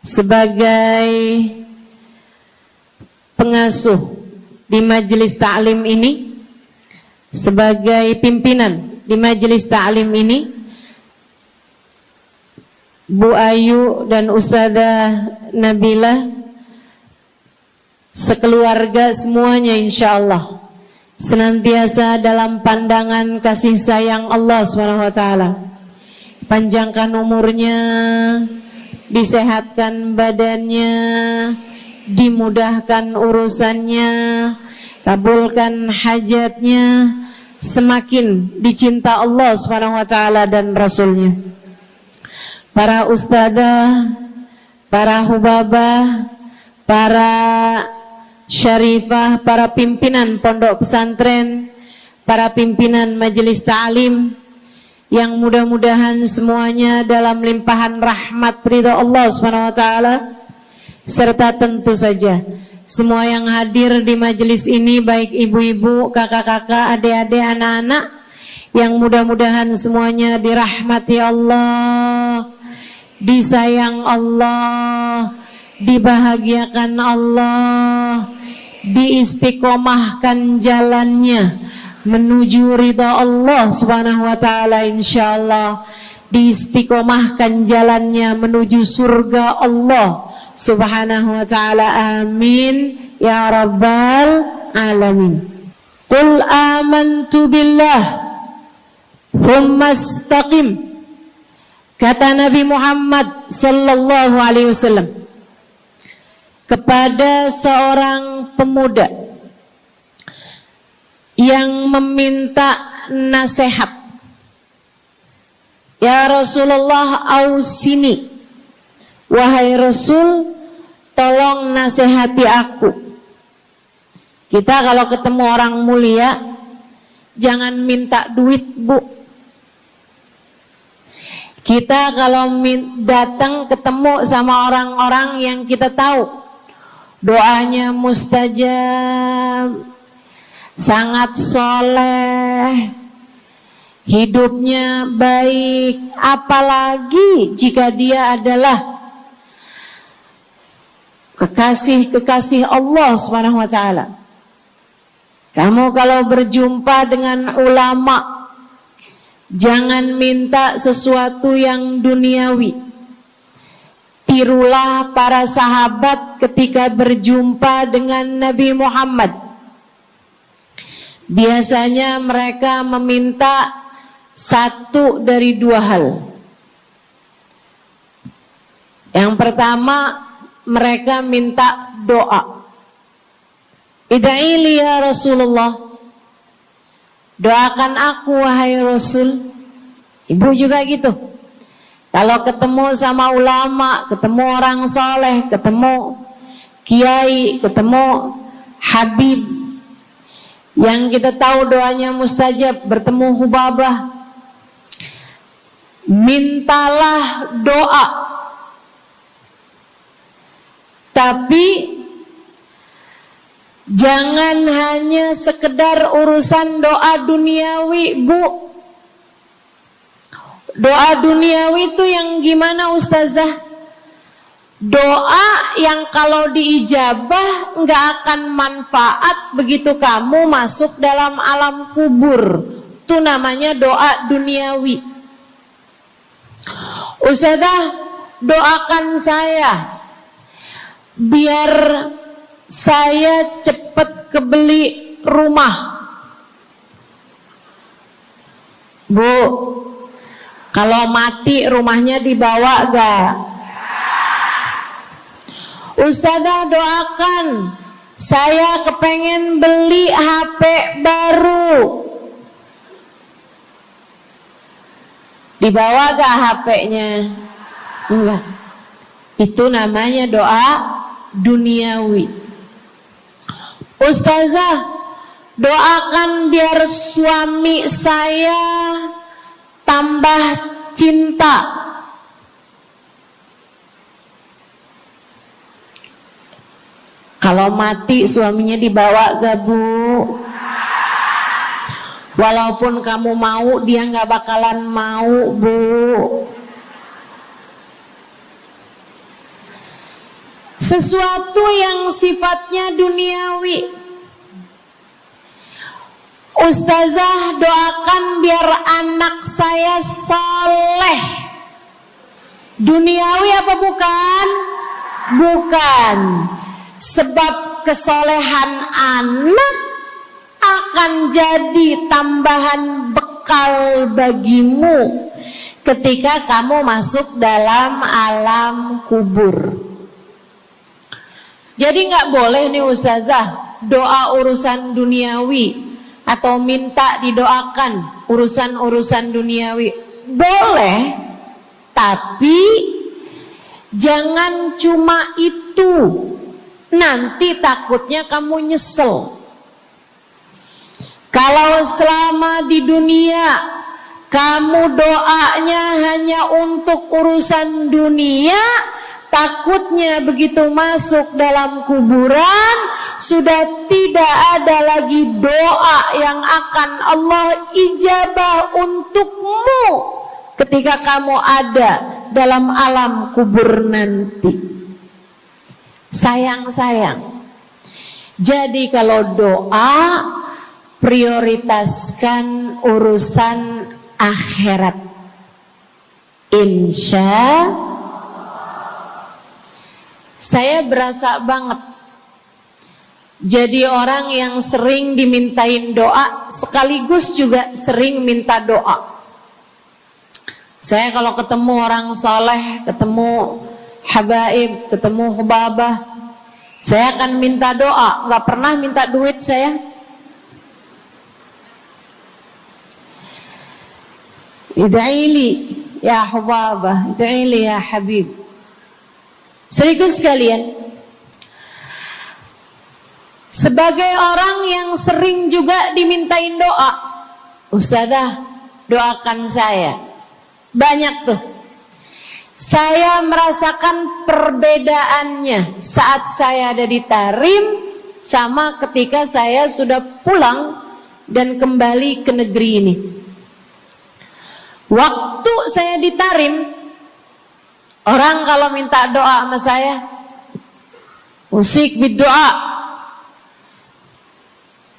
sebagai pengasuh di majelis ta'lim ini, sebagai pimpinan di majelis ta'lim ini, Bu Ayu dan Ustazah Nabilah sekeluarga semuanya insyaallah senantiasa dalam pandangan kasih sayang Allah SWT. Panjangkan umurnya, disehatkan badannya, dimudahkan urusannya, kabulkan hajatnya, semakin dicinta Allah SWT dan Rasulnya. Para ustadzah, para hubabah, para syarifah, para pimpinan pondok pesantren, para pimpinan majelis ta'lim, yang mudah-mudahan semuanya dalam limpahan rahmat ridha Allah SWT, serta tentu saja semua yang hadir di majelis ini, baik ibu-ibu, kakak-kakak, adik-adik, anak-anak, yang mudah-mudahan semuanya dirahmati Allah, disayang Allah, dibahagiakan Allah, diistiqomahkan jalannya menuju ridha Allah Subhanahu wa taala, insyaallah diistiqomahkan jalannya menuju surga Allah Subhanahu wa taala. Amin ya rabbal alamin. Qul amantu billah thumma istaqim, kata Nabi Muhammad sallallahu alaihi wasallam kepada seorang pemuda yang meminta nasihat, ya Rasulullah ausini, wahai Rasul tolong nasihati aku. Kita kalau ketemu orang mulia jangan minta duit, Bu. Kita kalau datang ketemu sama orang-orang yang kita tahu doanya mustajab, sangat soleh, hidupnya baik, apalagi jika dia adalah kekasih-kekasih Allah Subhanahu wa taala. Kamu kalau berjumpa dengan ulama, jangan minta sesuatu yang duniawi. Tirulah para sahabat ketika berjumpa dengan Nabi Muhammad. Biasanya mereka meminta satu dari dua hal. Yang pertama, mereka minta doa. Ida'ili ya Rasulullah, doakan aku wahai Rasul. Ibu juga gitu. Kalau ketemu sama ulama, ketemu orang soleh, ketemu kiai, ketemu habib yang kita tahu doanya mustajab, bertemu hubabah, mintalah doa. Tapi jangan hanya sekedar urusan doa duniawi, Bu. Doa duniawi itu yang gimana, Ustazah? Doa yang kalau diijabah nggak akan manfaat begitu kamu masuk dalam alam kubur. Itu namanya doa duniawi. Ustazah, doakan saya biar saya cepat kebeli rumah. Bu, kalau mati rumahnya dibawa gak? Ustazah, doakan saya kepengen beli HP baru. Dibawa gak HP-nya? Enggak. Itu namanya doa duniawi. Ustazah, Doakan biar suami saya tambah cinta. Kalau mati suaminya dibawa gak Bu? Walaupun kamu mau, dia gak bakalan mau Bu. Sesuatu yang sifatnya duniawi. Ustazah, doakan biar anak saya soleh. Duniawi apa bukan? Bukan. Sebab kesolehan anak akan jadi tambahan bekal bagimu ketika kamu masuk dalam alam kubur. Jadi gak boleh nih Ustazah doa urusan duniawi atau minta didoakan urusan-urusan duniawi. Boleh, tapi jangan cuma itu. Nanti takutnya kamu nyesel. Kalau selama di dunia kamu doanya hanya untuk urusan dunia, takutnya begitu masuk dalam kuburan sudah tidak ada lagi doa yang akan Allah ijabah untukmu ketika kamu ada dalam alam kubur nanti. Sayang-sayang. Jadi kalau doa, prioritaskan urusan akhirat. Insya saya berasa banget jadi orang yang sering dimintain doa sekaligus juga sering minta doa. Saya kalau ketemu orang saleh, ketemu habaib, ketemu hubabah, saya akan minta doa, nggak pernah minta duit saya. Ida'ili ya hubabah, ida'ili ya habib. Serius sekalian, sebagai orang yang sering juga dimintain doa, Ustazah doakan saya. Banyak tuh. Saya merasakan perbedaannya saat saya ada di Tarim sama ketika saya sudah pulang dan kembali ke negeri ini. Waktu saya di Tarim, orang kalau minta doa sama saya, usik berdoa,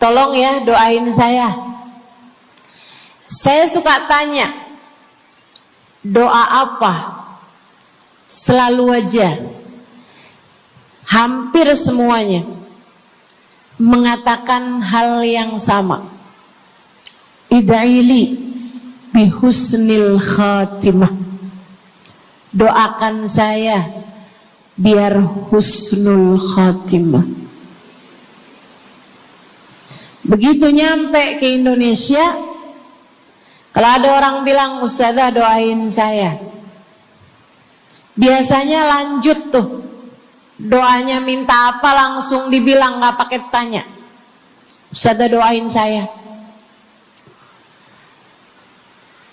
tolong ya doain saya. Saya suka tanya, doa apa? Selalu aja, hampir semuanya mengatakan hal yang sama. Ida'ili bihusnil khatimah. Doakan saya biar husnul khatimah. Begitu nyampe ke Indonesia, kalau ada orang bilang Ustazah doain saya, biasanya lanjut tuh doanya, minta apa langsung dibilang, nggak pakai tanya. Ustazah doain saya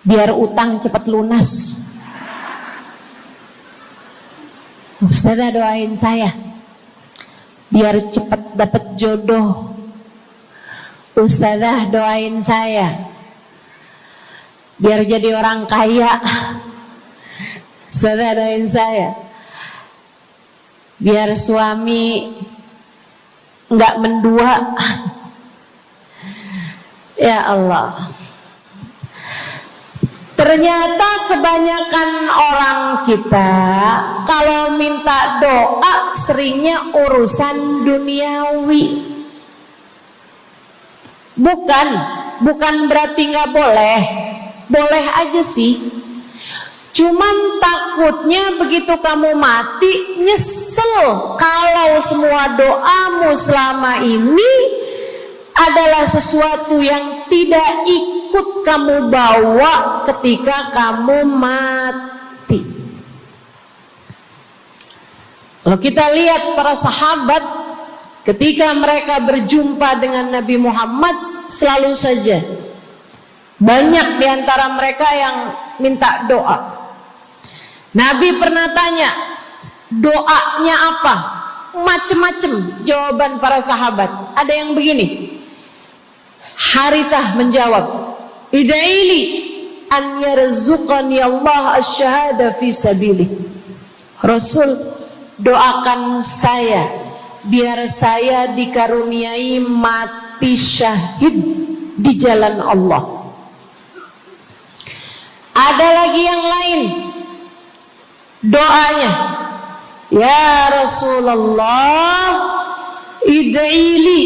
biar utang cepat lunas. Ustazah doain saya biar cepat dapat jodoh. Ustazah doain saya biar jadi orang kaya. Ustazah doain saya biar suami nggak mendua. Ya Allah, ternyata kebanyakan orang kita kalau minta doa seringnya urusan duniawi. Bukan berarti nggak boleh, boleh aja sih. Cuman takutnya begitu kamu mati nyesel kalau semua doamu selama ini adalah sesuatu yang tidak ikut kamu bawa ketika kamu mati. Kalau kita lihat para sahabat ketika mereka berjumpa dengan Nabi Muhammad, selalu saja banyak di antara mereka yang minta doa. Nabi pernah tanya, doanya apa? Macem-macem jawaban para sahabat. Ada yang begini, Harithah menjawab, ida'ili an yarzuqani Allah asyhada fi sabilih. Rasul, doakan saya biar saya dikaruniai mati syahid di jalan Allah. Ada lagi yang lain doanya, ya Rasulullah, id'ili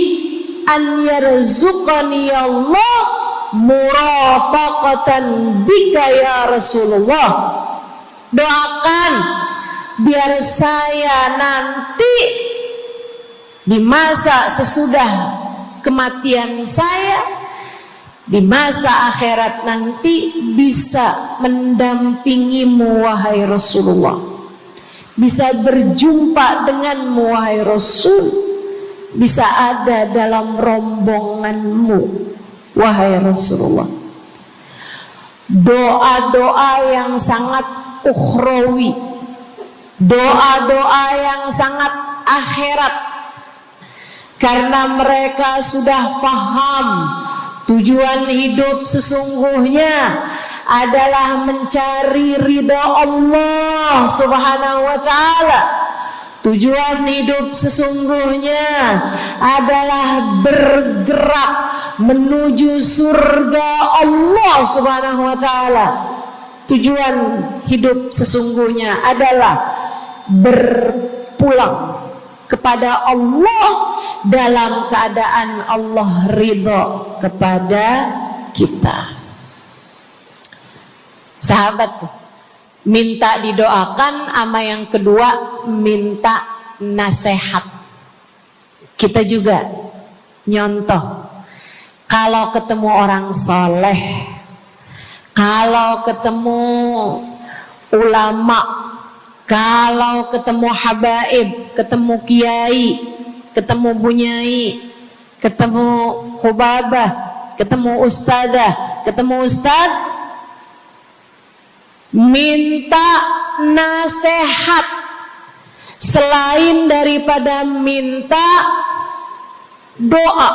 an yarzuqani Allah murafaqatan bika ya Rasulullah. Doakan biar saya nanti di masa sesudah kematian saya, di masa akhirat nanti, bisa mendampingimu wahai Rasulullah, bisa berjumpa denganmu wahai Rasul, bisa ada dalam rombonganmu wahai Rasulullah. Doa-doa yang sangat ukhrawi, doa-doa yang sangat akhirat, karena mereka sudah faham tujuan hidup sesungguhnya adalah mencari ridha Allah Subhanahu wa ta'ala. Tujuan hidup sesungguhnya adalah bergerak menuju surga Allah Subhanahu wa ta'ala. Tujuan hidup sesungguhnya adalah berpulang kepada Allah dalam keadaan Allah ridha kepada kita. Sahabat, minta didoakan, sama yang kedua minta nasihat. Kita juga nyontoh, kalau ketemu orang soleh, kalau ketemu ulama, kalau ketemu habaib, ketemu kiai, ketemu bunyai, ketemu hubabah, ketemu ustadzah, ketemu ustad, minta nasihat. Selain daripada minta doa,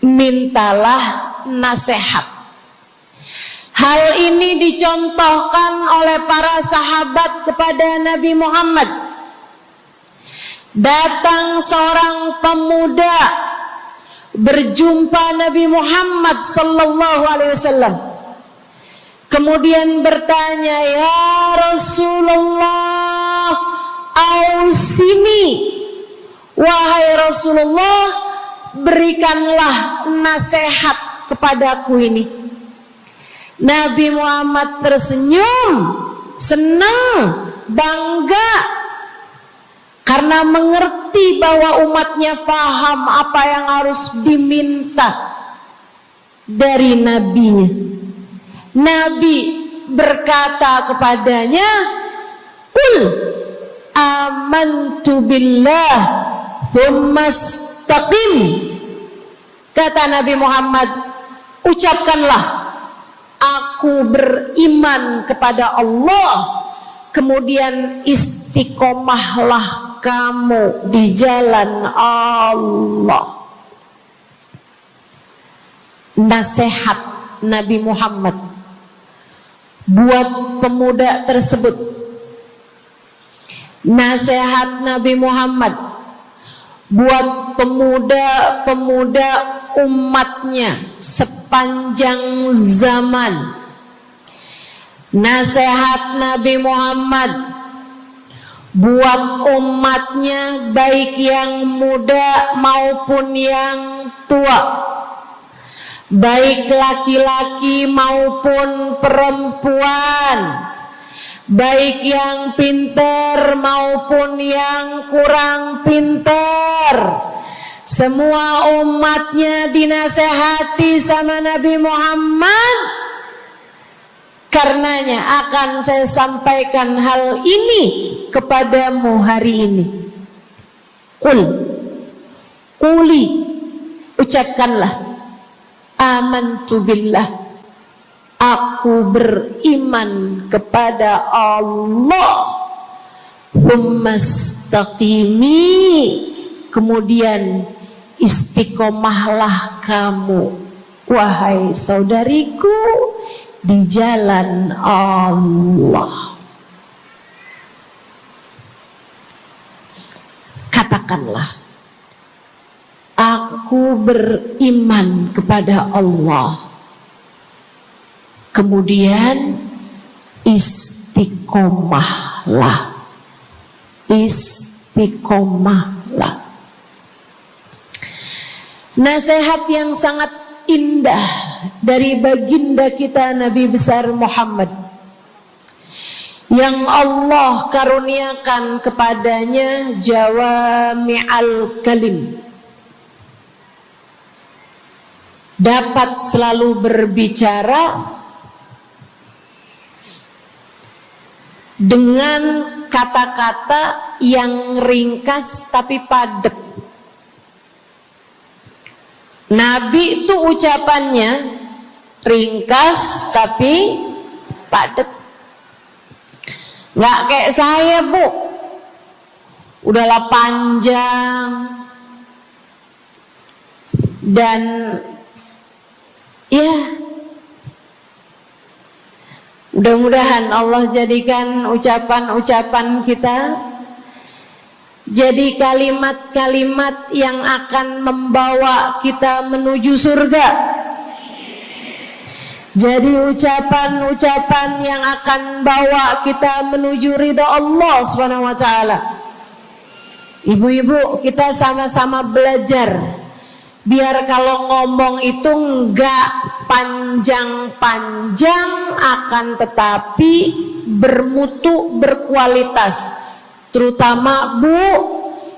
mintalah nasihat. Hal ini dicontohkan oleh para sahabat kepada Nabi Muhammad. Datang seorang pemuda berjumpa Nabi Muhammad sallallahu alaihi wasallam. Kemudian bertanya, ya Rasulullah, ausini, wahai Rasulullah, berikanlah nasihat kepadaku ini. Nabi Muhammad tersenyum, senang, bangga, karena mengerti bahwa umatnya faham apa yang harus diminta dari nabinya. Nabi berkata kepadanya, qul amantu billah thumma istaqim. Kata Nabi Muhammad, ucapkanlah, aku beriman kepada Allah, kemudian istiqomahlah kamu di jalan Allah. Nasihat Nabi Muhammad buat pemuda tersebut, nasihat Nabi Muhammad buat pemuda-pemuda umatnya sepanjang zaman. Nasihat Nabi Muhammad buat umatnya, baik yang muda maupun yang tua, baik laki-laki maupun perempuan, baik yang pintar maupun yang kurang pintar. Semua umatnya dinasehati sama Nabi Muhammad. Karenanya akan saya sampaikan hal ini kepadamu hari ini. Quli, ucapkanlah, amantu billah, aku beriman kepada Allah. Tsumastaqimi, kemudian istiqomahlah kamu, wahai saudariku, di jalan Allah. Katakanlah, aku beriman kepada Allah. Kemudian istiqomahlah. Istiqomahlah. Nasihat yang sangat indah dari baginda kita Nabi besar Muhammad, yang Allah karuniakan kepadanya jawami'al kalim, dapat selalu berbicara dengan kata-kata yang ringkas tapi padat. Nabi itu ucapannya ringkas tapi padat. Nggak kayak saya, Bu, udahlah panjang dan ya, mudah-mudahan Allah jadikan ucapan-ucapan kita jadi kalimat-kalimat yang akan membawa kita menuju surga. Jadi ucapan-ucapan yang akan bawa kita menuju ridha Allah Subhanahu wa taala. Ibu-ibu, kita sama-sama belajar biar kalau ngomong itu enggak panjang-panjang, akan tetapi bermutu, berkualitas. Terutama Bu,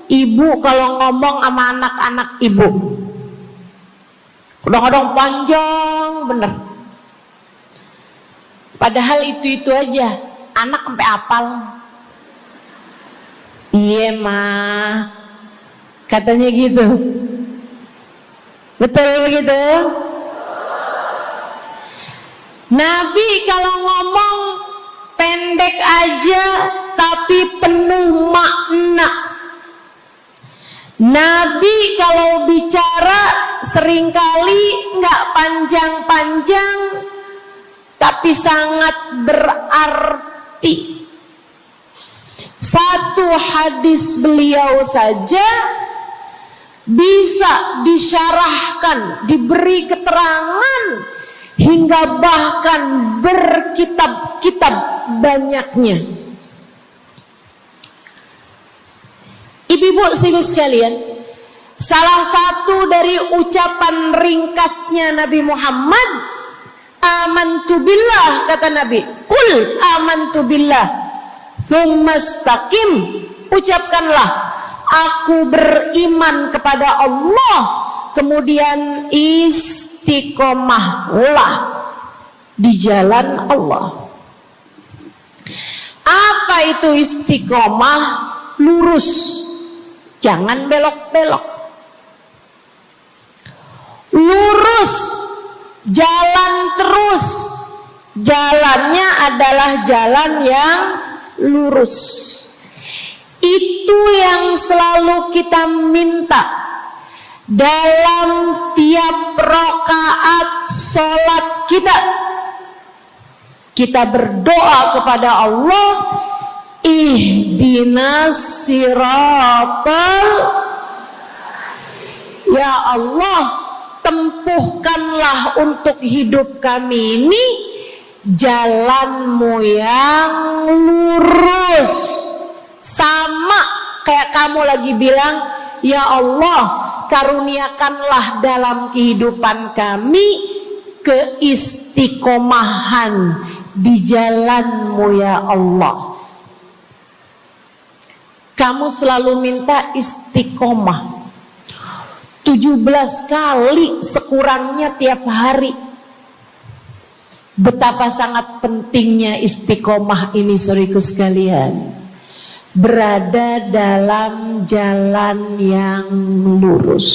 ibu kalau ngomong sama anak-anak ibu, kadang-kadang panjang bener. Padahal itu aja, anak sampai hafal. Iya mah, katanya gitu. Betul gitu? Nabi kalau ngomong pendek aja tapi penuh makna. Nabi kalau bicara seringkali nggak panjang-panjang tapi sangat berarti. Satu hadis beliau saja bisa disyarahkan, diberi keterangan, hingga bahkan berkitab-kitab banyaknya. Ibu-ibu sekalian, salah satu dari ucapan ringkasnya Nabi Muhammad, amantu billah, kata Nabi, qul amantu billah, tsumastaqim, ucapkanlah, aku beriman kepada Allah, kemudian istiqomahlah di jalan Allah. Apa itu istiqomah? Lurus, jangan belok-belok. Lurus, jalan terus. Jalannya adalah jalan yang lurus. Itu yang selalu kita minta dalam tiap rakaat sholat kita. Kita berdoa kepada Allah, ihdinas siratal, ya Allah, tempuhkanlah untuk hidup kami ini jalanmu yang lurus. Sama kayak kamu lagi bilang, ya Allah, karuniakanlah dalam kehidupan kami keistiqomahan di jalanmu ya Allah. Kamu selalu minta istiqomah 17 kali sekurangnya tiap hari. Betapa sangat pentingnya istiqomah ini, saudaraku sekalian. berada dalam jalan yang lurus.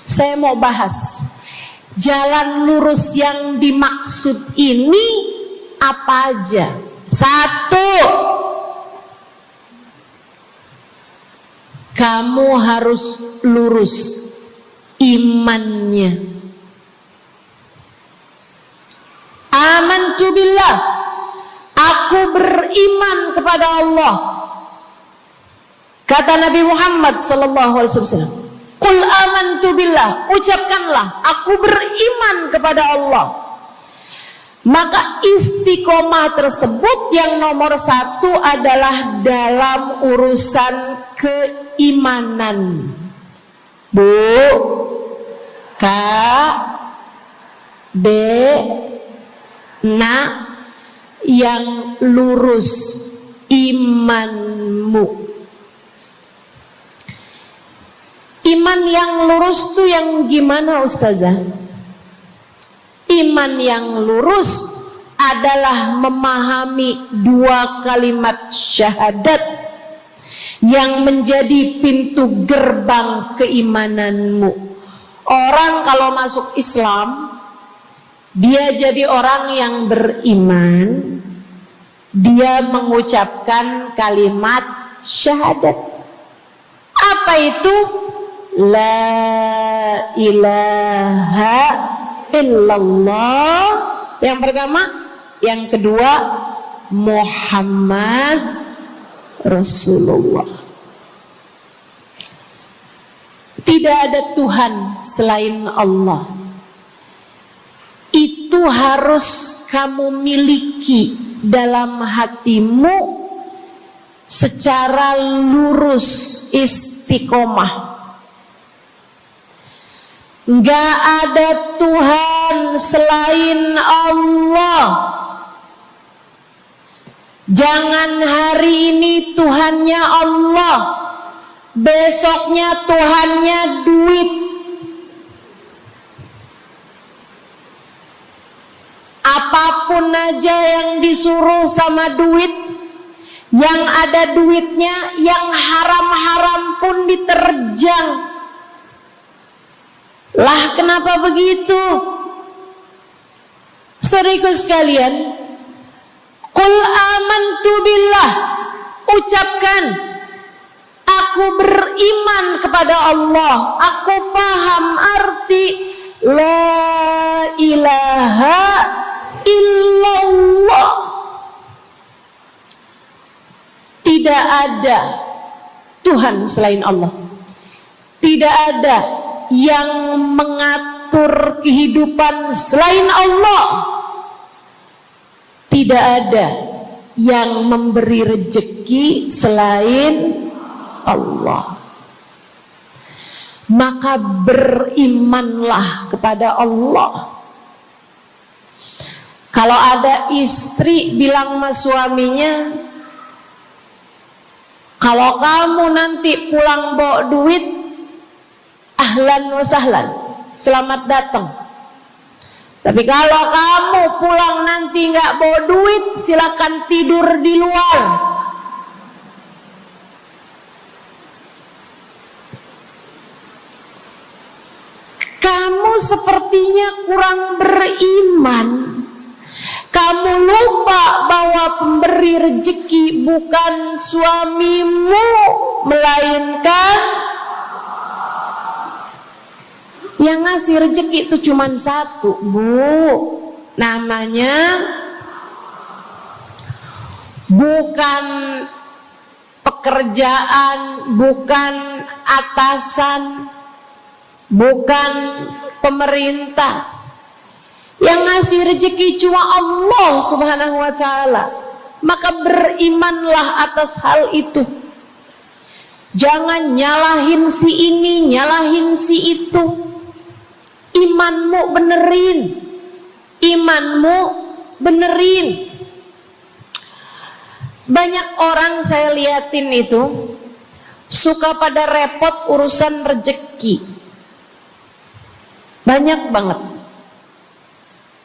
Saya mau bahas jalan lurus yang dimaksud ini apa aja. 1, kamu harus lurus imannya. Amantu billah, aku beriman kepada Allah. Kata Nabi Muhammad sallallahu alaihi wasallam, "Qul amantu billah," ucapkanlah, aku beriman kepada Allah. Maka istiqomah tersebut yang nomor 1 adalah dalam urusan keimanan. Bu, Kak, Dek, Nak, yang lurus imanmu. Iman yang lurus tuh yang gimana, Ustazah? Iman yang lurus adalah memahami 2 kalimat syahadat yang menjadi pintu gerbang keimananmu. Orang kalau masuk Islam, dia jadi orang yang beriman, dia mengucapkan kalimat syahadat. Apa itu? La ilaha illallah. Yang pertama. Yang kedua, Muhammad Rasulullah. Tidak ada Tuhan selain Allah. Itu harus kamu miliki dalam hatimu secara lurus, istiqomah. Gak ada Tuhan selain Allah. Jangan hari ini Tuhannya Allah, besoknya Tuhannya duit. Apapun aja yang disuruh sama duit, yang ada duitnya, yang haram-haram pun diterjang. Lah kenapa begitu? Saudaraku sekalian, Qul amantu billah, ucapkan, aku beriman kepada Allah. Aku faham arti la ilaha illallah. Tidak ada Tuhan selain Allah. Tidak ada yang mengatur kehidupan selain Allah. Tidak ada yang memberi rezeki selain Allah. Maka berimanlah kepada Allah. Kalau ada istri bilang sama suaminya, kalau kamu nanti pulang bawa duit, ahlan wa sahlan, selamat datang. Tapi kalau kamu pulang nanti nggak bawa duit, silakan tidur di luar. Kamu sepertinya kurang beriman. Kamu lupa bahwa pemberi rezeki bukan suamimu, melainkan yang ngasih rezeki itu cuma satu, Bu. Namanya bukan pekerjaan, bukan atasan, bukan pemerintah. Yang ngasih rezeki cuma Allah Subhanahu wa ta'ala. Maka berimanlah atas hal itu. Jangan nyalahin si ini, nyalahin si itu. Imanmu benerin. Imanmu benerin. Banyak orang saya liatin itu suka pada repot urusan rezeki. Banyak banget.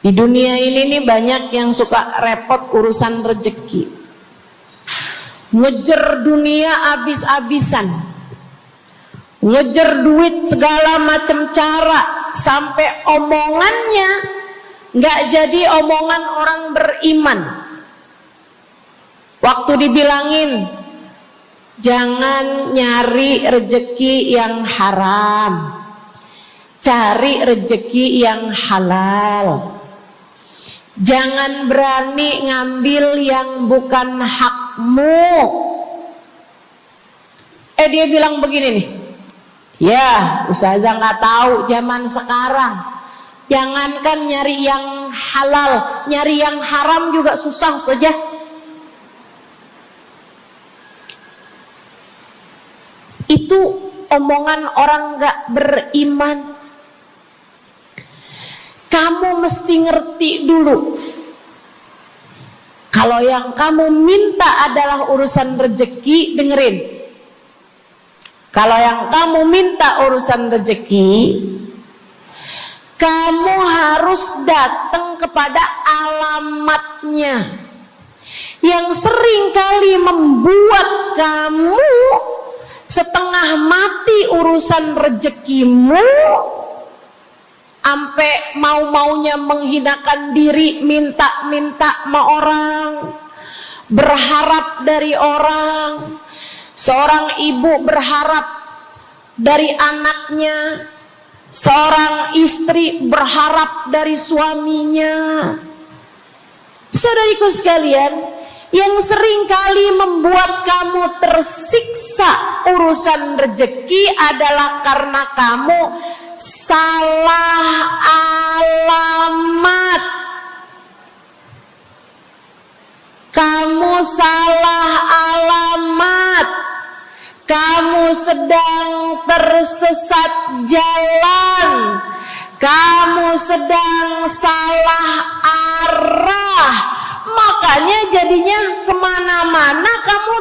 Di dunia ini nih banyak yang suka repot urusan rezeki. ngejar dunia abis-abisan, ngejar duit segala macam cara, sampai omongannya nggak jadi omongan orang beriman. Waktu dibilangin jangan nyari rejeki yang haram, cari rejeki yang halal. Jangan berani ngambil yang bukan hakmu. Dia bilang begini nih, ya ustazah nggak tahu zaman sekarang, jangankan nyari yang halal, nyari yang haram juga susah saja. Itu omongan orang nggak beriman. Kamu mesti ngerti dulu, kalau yang kamu minta adalah urusan rezeki, dengerin. Kalau yang kamu minta urusan rezeki, kamu harus datang kepada alamatnya. Yang sering kali membuat kamu setengah mati urusan rezekimu, sampai mau-maunya menghinakan diri, minta-minta sama orang, berharap dari orang. Seorang ibu berharap dari anaknya, seorang istri berharap dari suaminya. Saudariku sekalian, yang sering kali membuat kamu tersiksa urusan rezeki adalah karena kamu salah alamat. Kamu salah alamat. Kamu sedang tersesat jalan. Kamu sedang salah arah. Makanya jadinya kemana-mana kamu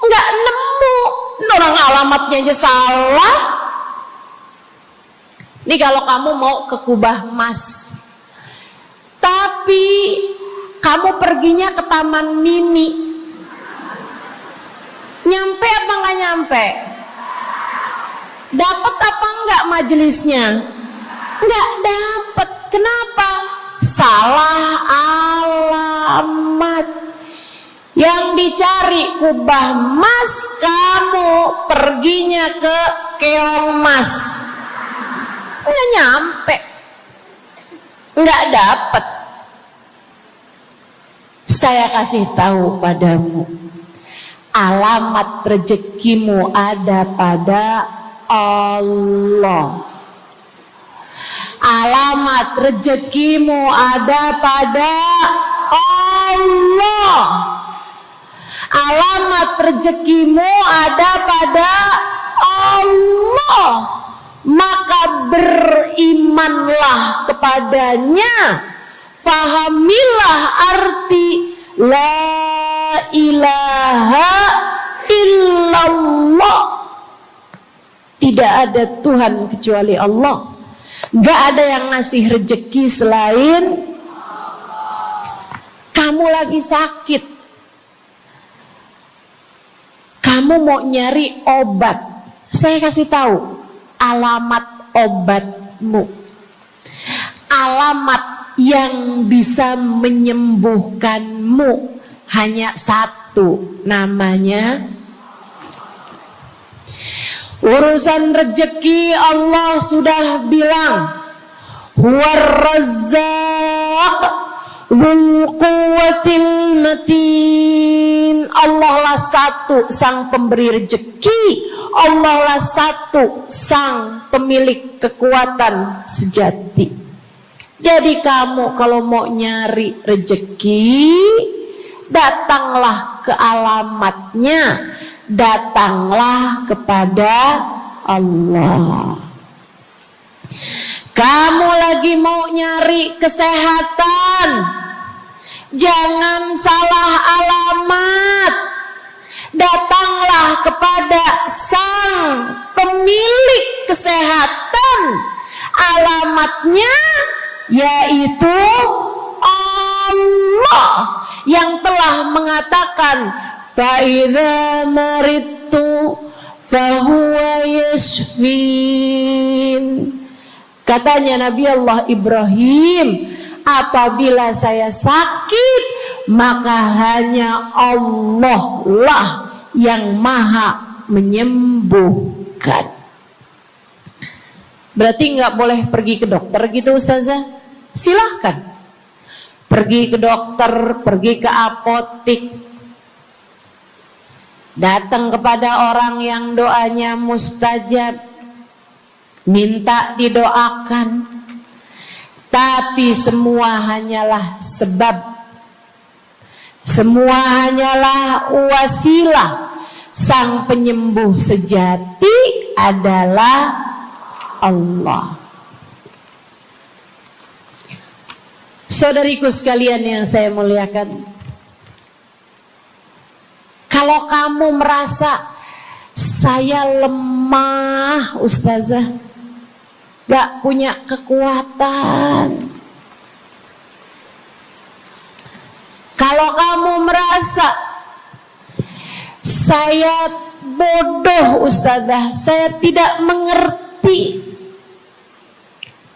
nggak nemu. Orang alamatnya aja salah. Ini kalau kamu mau ke Kubah Mas, tapi kamu perginya ke Taman Mini, nyampe apa nggak nyampe? Dapat apa enggak majelisnya? Nggak dapat. Kenapa? Salah alamat. Yang dicari Kubah Mas, kamu perginya ke Keong Mas. Nggak nyampe, nggak dapat. Saya kasih tahu padamu, alamat rezekimu ada pada Allah. Alamat rezekimu ada pada Allah. Alamat rezekimu ada pada Allah. Maka berimanlah kepadanya, fahamilah arti la ilaha illallah. Tidak ada Tuhan kecuali Allah. Gak ada yang ngasih rezeki selain kamu. Lagi sakit, kamu mau nyari obat, saya kasih tahu alamat obatmu. Alamat yang bisa menyembuhkanmu hanya satu, namanya urusan rezeki. Allah sudah bilang, huwar razzaq dzul quwwatil matin. Allah lah satu sang pemberi rezeki. Allah lah satu sang pemilik kekuatan sejati. Jadi kamu kalau mau nyari rezeki, datanglah ke alamatnya, datanglah kepada Allah. Kamu lagi mau nyari kesehatan, jangan salah alamat. Datanglah kepada sang pemilik kesehatan. Alamatnya yaitu Allah yang telah mengatakan, fa idza maridtu fa huwa yashfin. Katanya Nabi Allah Ibrahim, apabila saya sakit, maka hanya Allah lah yang maha menyembuhkan. Berarti nggak boleh pergi ke dokter gitu Ustazah? Silahkan pergi ke dokter, pergi ke apotik, datang kepada orang yang doanya mustajab, minta didoakan. Tapi semua hanyalah sebab, semua hanyalah wasilah. Sang penyembuh sejati adalah Allah. Saudariku sekalian yang saya muliakan, kalau kamu merasa saya lemah Ustazah, gak punya kekuatan, kalau kamu merasa saya bodoh Ustazah, saya tidak mengerti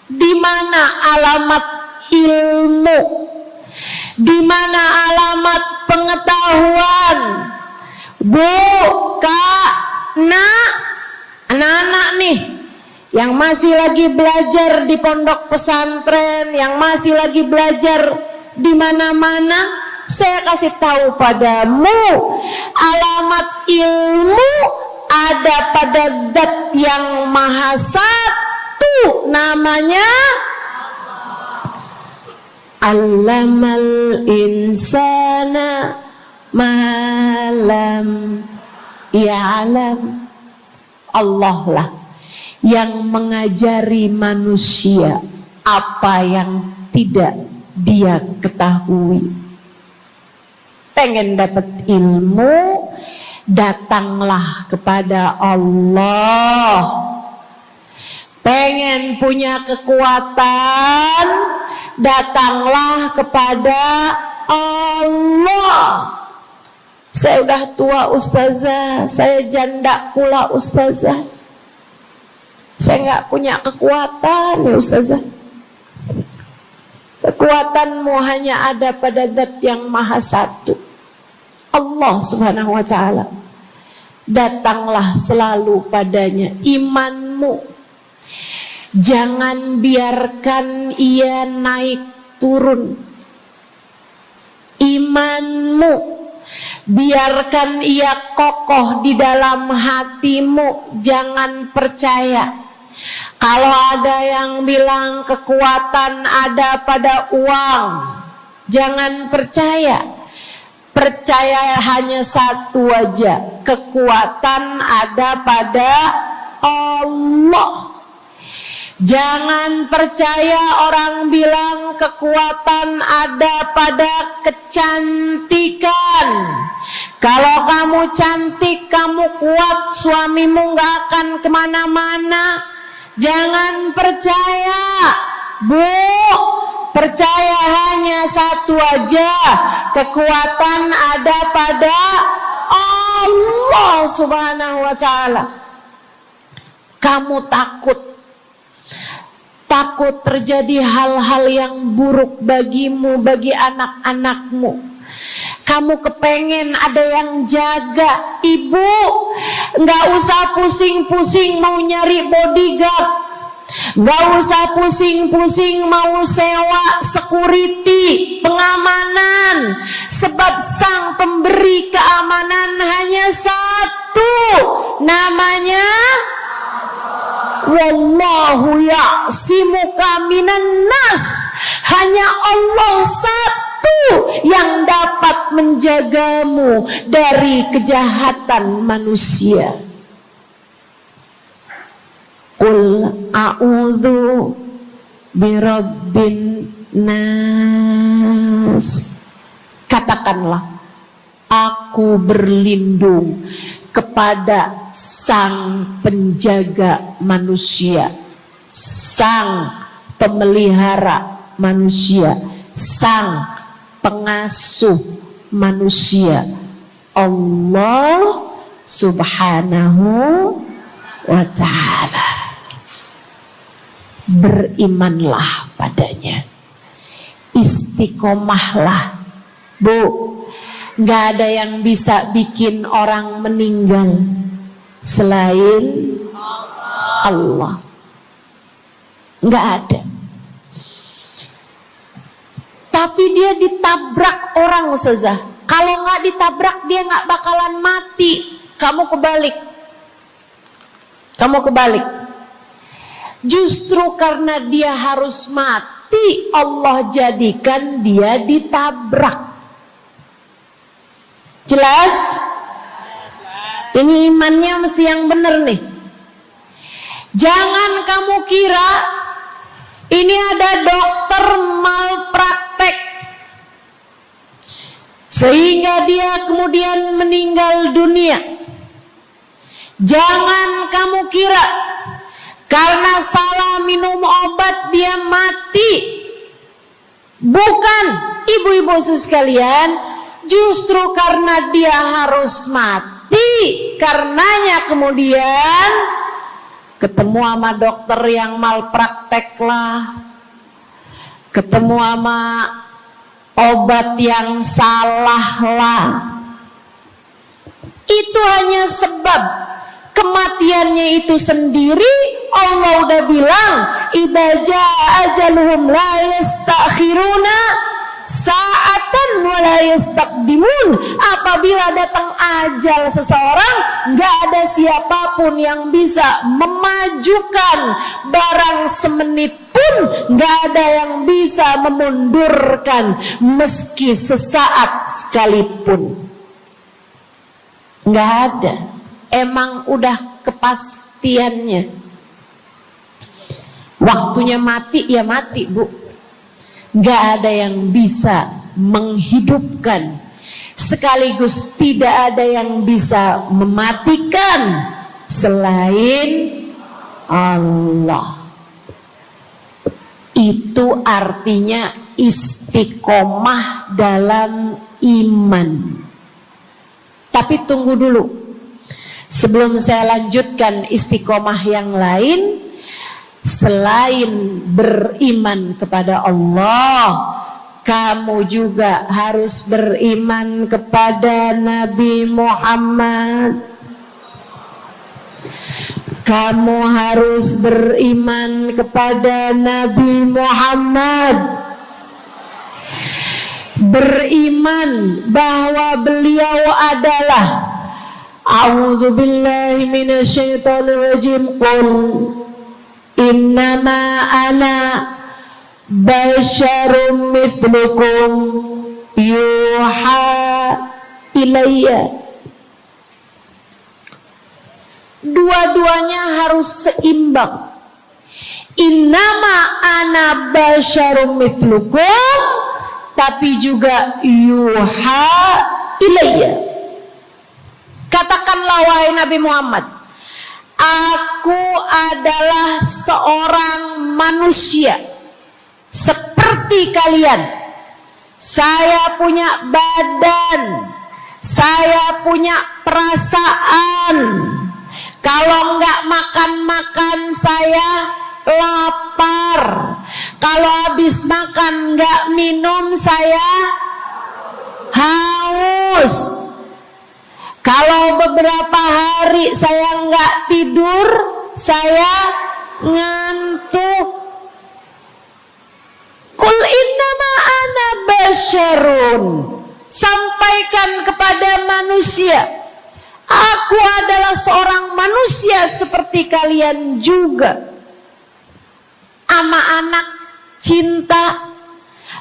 di mana alamat ilmu, di mana alamat pengetahuan. Bu, Kak, Nak, anak-anak nih yang masih lagi belajar di pondok pesantren, yang masih lagi belajar di mana-mana, saya kasih tahu padamu, alamat ilmu ada pada Zat yang Maha Satu, namanya Allamal insana malam ya'lam. Allah lah yang mengajari manusia apa yang tidak dia ketahui. Pengen dapat ilmu, datanglah kepada Allah. Pengen punya kekuatan, datanglah kepada Allah. Saya udah tua Ustazah, saya janda pula Ustazah, saya nggak punya kekuatan ya Ustazah. Kekuatanmu hanya ada pada Zat yang Maha Satu, Allah Subhanahu wa Ta'ala. Datanglah selalu padanya. Imanmu jangan biarkan ia naik turun. Imanmu biarkan ia kokoh di dalam hatimu. Jangan percaya kalau ada yang bilang kekuatan ada pada uang. Jangan percaya. Percaya hanya satu aja, kekuatan ada pada Allah. Jangan percaya orang bilang kekuatan ada pada kecantikan. Kalau kamu cantik, kamu kuat, suamimu gak akan kemana-mana. Jangan percaya, Bu. Percaya hanya satu aja, kekuatan ada pada Allah Subhanahu wa Ta'ala. Kamu takut terjadi hal-hal yang buruk bagimu, bagi anak-anakmu. Kamu kepengen ada yang jaga. Ibu, gak usah pusing-pusing mau nyari bodyguard, gak usah pusing-pusing mau sewa security, pengamanan. Sebab sang pemberi keamanan hanya satu, namanya Wallahu ya'simuka minan nas. Hanya Allah satu yang dapat menjagamu dari kejahatan manusia. Qul a'udzu birabbin nas. Katakanlah, aku berlindung kepada sang penjaga manusia, sang pemelihara manusia, sang pengasuh manusia. Allah Subhanahu wa ta'ala. Berimanlah padanya, istiqomahlah. Bu, gak ada yang bisa bikin orang meninggal selain Allah. Gak ada. Tapi dia ditabrak orang, Ustazah. Kalau gak ditabrak dia gak bakalan mati. Kamu kebalik. Justru karena dia harus mati, Allah jadikan dia ditabrak. Jelas? Ini imannya mesti yang benar nih. Jangan kamu kira ini ada dokter malpraktek sehingga dia kemudian meninggal dunia. Jangan kamu kira karena salah minum obat dia mati. Bukan, ibu-ibu sekalian, justru karena dia harus mati, karenanya kemudian ketemu sama dokter yang malpraktek lah, ketemu sama obat yang salah lah. Itu hanya sebab kematiannya itu sendiri. Allah udah bilang, idza jaa ajaluhum la yastakhiruna sa'atan wa la yastaqdimun. Apabila datang ajal seseorang, enggak ada siapapun yang bisa memajukan barang semenit pun, enggak ada yang bisa memundurkan meski sesaat sekalipun. Enggak ada. Emang udah kepastiannya. Waktunya mati ya mati, Bu. Gak ada yang bisa menghidupkan, sekaligus tidak ada yang bisa mematikan selain Allah. Itu artinya istiqomah dalam iman. Tapi tunggu dulu, sebelum saya lanjutkan istiqomah yang lain. Selain beriman kepada Allah, kamu juga harus beriman kepada Nabi Muhammad. Kamu harus beriman kepada Nabi Muhammad. Beriman bahwa beliau adalah, a'udzubillahi minasyaitonirrajim, qul innama ana basyarum mithlukum yuha ilayya. Dua-duanya harus seimbang. Innama ana basyarum mithlukum, tapi juga yuha ilayya. Katakanlah wahai Nabi Muhammad, aku adalah seorang manusia seperti kalian. Saya punya badan, saya punya perasaan. Kalau nggak makan-makan saya lapar. Kalau habis makan nggak minum saya haus. Kalau beberapa hari saya nggak tidur, saya ngantuk. Qul innama ana basyarun. Sampaikan kepada manusia, aku adalah seorang manusia seperti kalian juga. Sama anak cinta,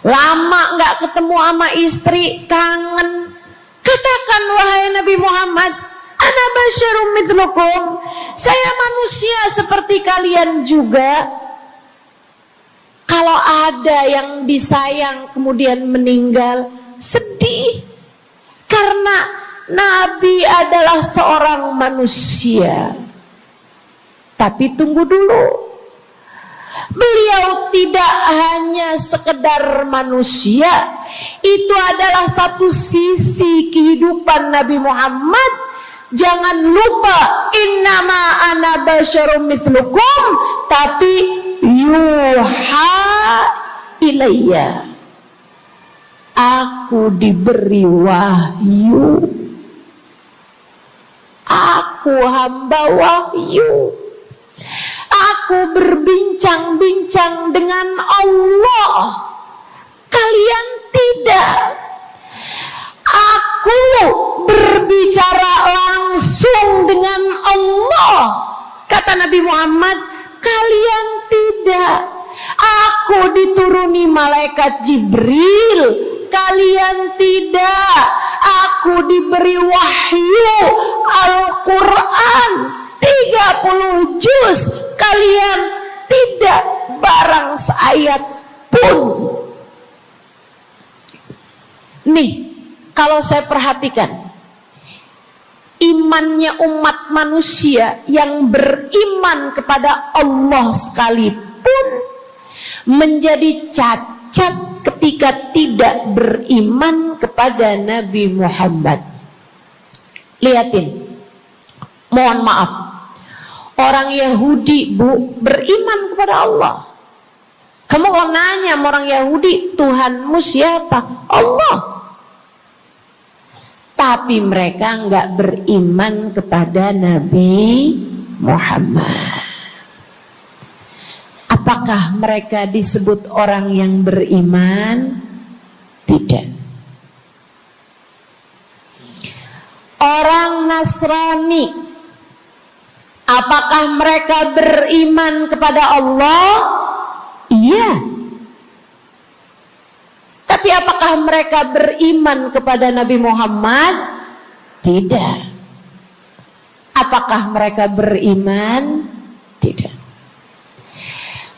lama nggak ketemu sama istri, kangen. Katakan wahai Nabi Muhammad, ana basyarum mithlukum, saya manusia seperti kalian juga. Kalau ada yang disayang kemudian meninggal, sedih. Karena Nabi adalah seorang manusia. Tapi tunggu dulu, beliau tidak hanya sekedar manusia, Itu adalah satu sisi kehidupan Nabi Muhammad. Jangan lupa, innama ana basyarum mithlukum, tapi yuha ilayya, aku diberi wahyu, aku hamba wahyu, aku berbincang-bincang dengan Allah, kalian tidak. Aku berbicara langsung dengan Allah, kata Nabi Muhammad, kalian tidak. Aku dituruni malaikat Jibril, kalian tidak. Aku diberi wahyu Al-Quran 30 juz, kalian tidak barang seayat pun. Nih, kalau saya perhatikan, imannya umat manusia yang beriman kepada Allah sekalipun menjadi cacat ketika tidak beriman kepada Nabi Muhammad. Lihatin, mohon maaf, orang Yahudi, Bu, beriman kepada Allah. Kamu kalau nanya sama orang Yahudi, Tuhanmu siapa? Allah. Tapi mereka enggak beriman kepada Nabi Muhammad. Apakah mereka disebut orang yang beriman? Tidak. Orang Nasrani, apakah mereka beriman kepada Allah? Iya. Tapi apakah mereka beriman kepada Nabi Muhammad? Tidak. Apakah mereka beriman? Tidak.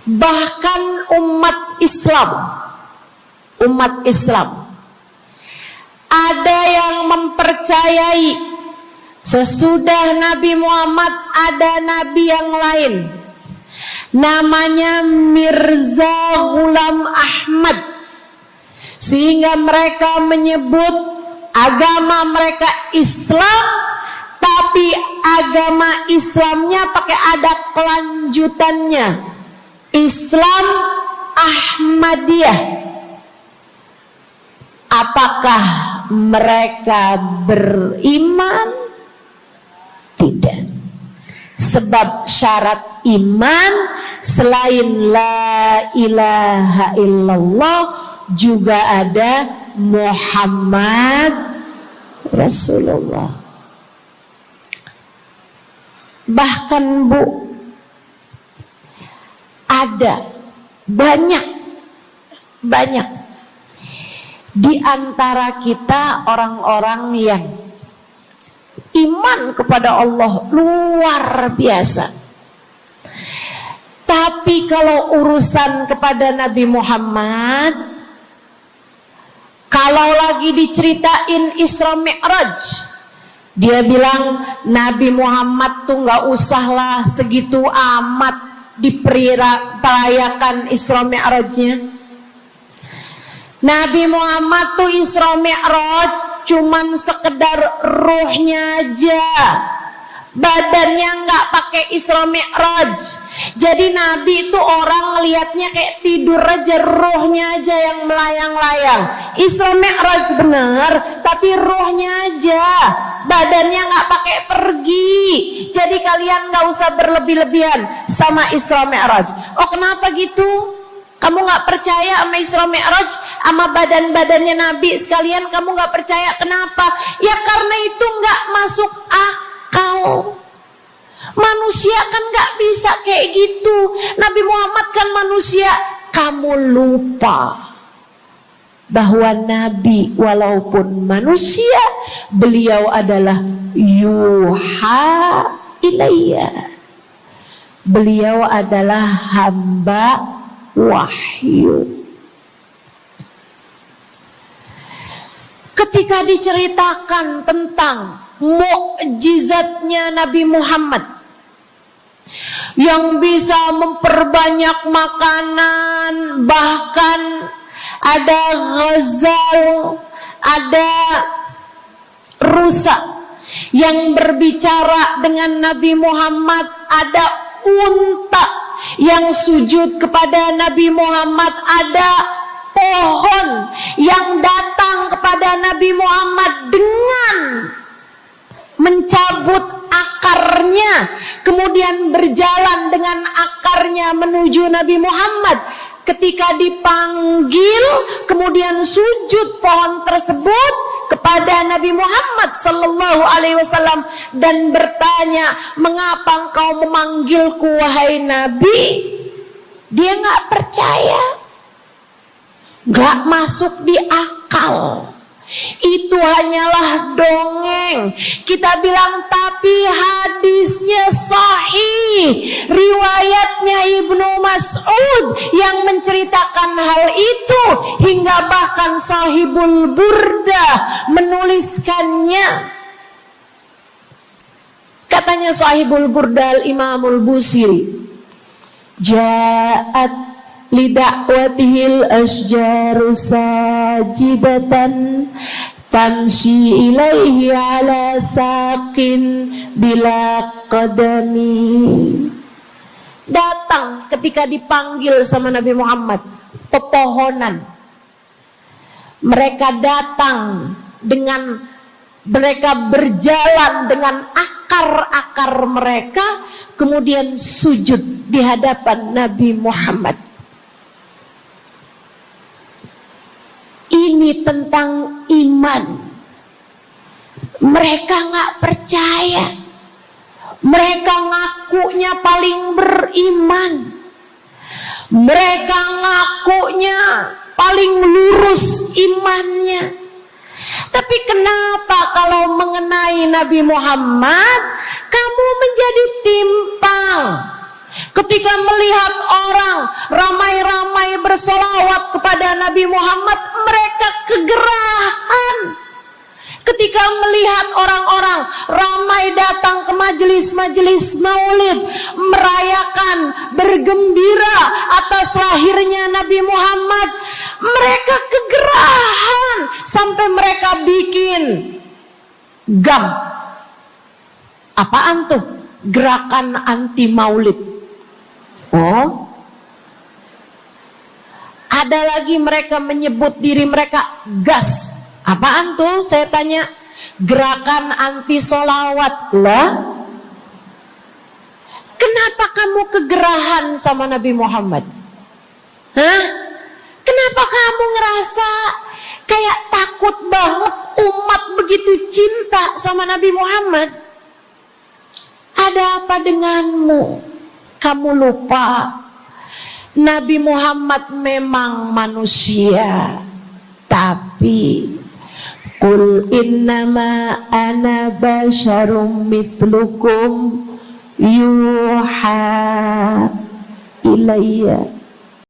Bahkan umat Islam ada yang mempercayai sesudah Nabi Muhammad ada nabi yang lain, namanya Mirza Ghulam Ahmad, sehingga mereka menyebut agama mereka Islam, tapi agama Islamnya pakai ada kelanjutannya, Islam Ahmadiyah. Apakah mereka beriman? Tidak. Sebab syarat iman selain la ilaha illallah juga ada Muhammad Rasulullah. Bahkan, Bu, ada banyak di antara kita orang-orang yang iman kepada Allah luar biasa, tapi kalau urusan kepada Nabi Muhammad, kalau lagi diceritain Isra Mi'raj, dia bilang Nabi Muhammad tuh gak usahlah segitu amat diperayakan Isra Mi'rajnya. Nabi Muhammad tuh Isra Mi'raj cuman sekedar ruhnya aja, badannya nggak pakai Isra Mi'raj. Jadi Nabi itu orang ngelihatnya kayak tidur aja, ruhnya aja yang melayang-layang. Isra Mi'raj bener, tapi ruhnya aja, badannya nggak pakai pergi. Jadi kalian nggak usah berlebih-lebihan sama Isra Mi'raj. Oh, kenapa gitu? Kamu gak percaya sama Isra Mi'raj, sama badan-badannya Nabi sekalian, kamu gak percaya. Kenapa? Ya karena itu gak masuk akal. Manusia kan gak bisa kayak gitu. Nabi Muhammad kan manusia. Kamu lupa bahwa Nabi walaupun manusia, beliau adalah yuha ilayya. Beliau adalah hamba wahyu. Ketika diceritakan tentang mukjizatnya Nabi Muhammad yang bisa memperbanyak makanan, bahkan ada ghazal, ada rusa yang berbicara dengan Nabi Muhammad, ada unta yang sujud kepada Nabi Muhammad, ada pohon yang datang kepada Nabi Muhammad dengan mencabut akarnya, kemudian berjalan dengan akarnya menuju Nabi Muhammad. Ketika dipanggil, kemudian sujud pohon tersebut kepada Nabi Muhammad sallallahu alaihi wasallam dan bertanya, "Mengapa engkau memanggilku wahai Nabi?" Dia nggak percaya, nggak masuk di akal. Itu hanyalah dongeng. Kita bilang tapi hadisnya sahih, riwayatnya Ibnu Mas'ud yang menceritakan hal itu, hingga bahkan Sahibul Burda menuliskannya. Katanya Sahibul Burda Imamul Busiri, ja'at lidakwatihil asjaru sajidatan tamshi ilaihi ala saqin bila qadami. Datang ketika dipanggil sama Nabi Muhammad pepohonan. Mereka datang dengan, mereka berjalan dengan akar-akar mereka, kemudian sujud di hadapan Nabi Muhammad. Ini tentang iman. Mereka nggak percaya. Mereka ngakunya paling beriman. Mereka ngakunya paling lurus imannya. Tapi kenapa kalau mengenai Nabi Muhammad kamu menjadi timpang? Ketika melihat orang ramai-ramai bersolawat kepada Nabi Muhammad, mereka kegerahan. Ketika melihat orang-orang ramai datang ke majelis-majelis maulid, merayakan, bergembira atas lahirnya Nabi Muhammad, mereka kegerahan sampai mereka bikin GAM. Apaan tuh? Gerakan anti maulid. Oh, ada lagi mereka menyebut diri mereka GAS. Apaan tuh? Saya tanya. Gerakan anti solawat lah. Kenapa kamu kegerahan sama Nabi Muhammad? Hah? Kenapa kamu ngerasa kayak takut banget umat begitu cinta sama Nabi Muhammad? Ada apa denganmu? Kamu lupa Nabi Muhammad memang manusia, tapi qul innama ana basyarum mithlukum yuha ilayya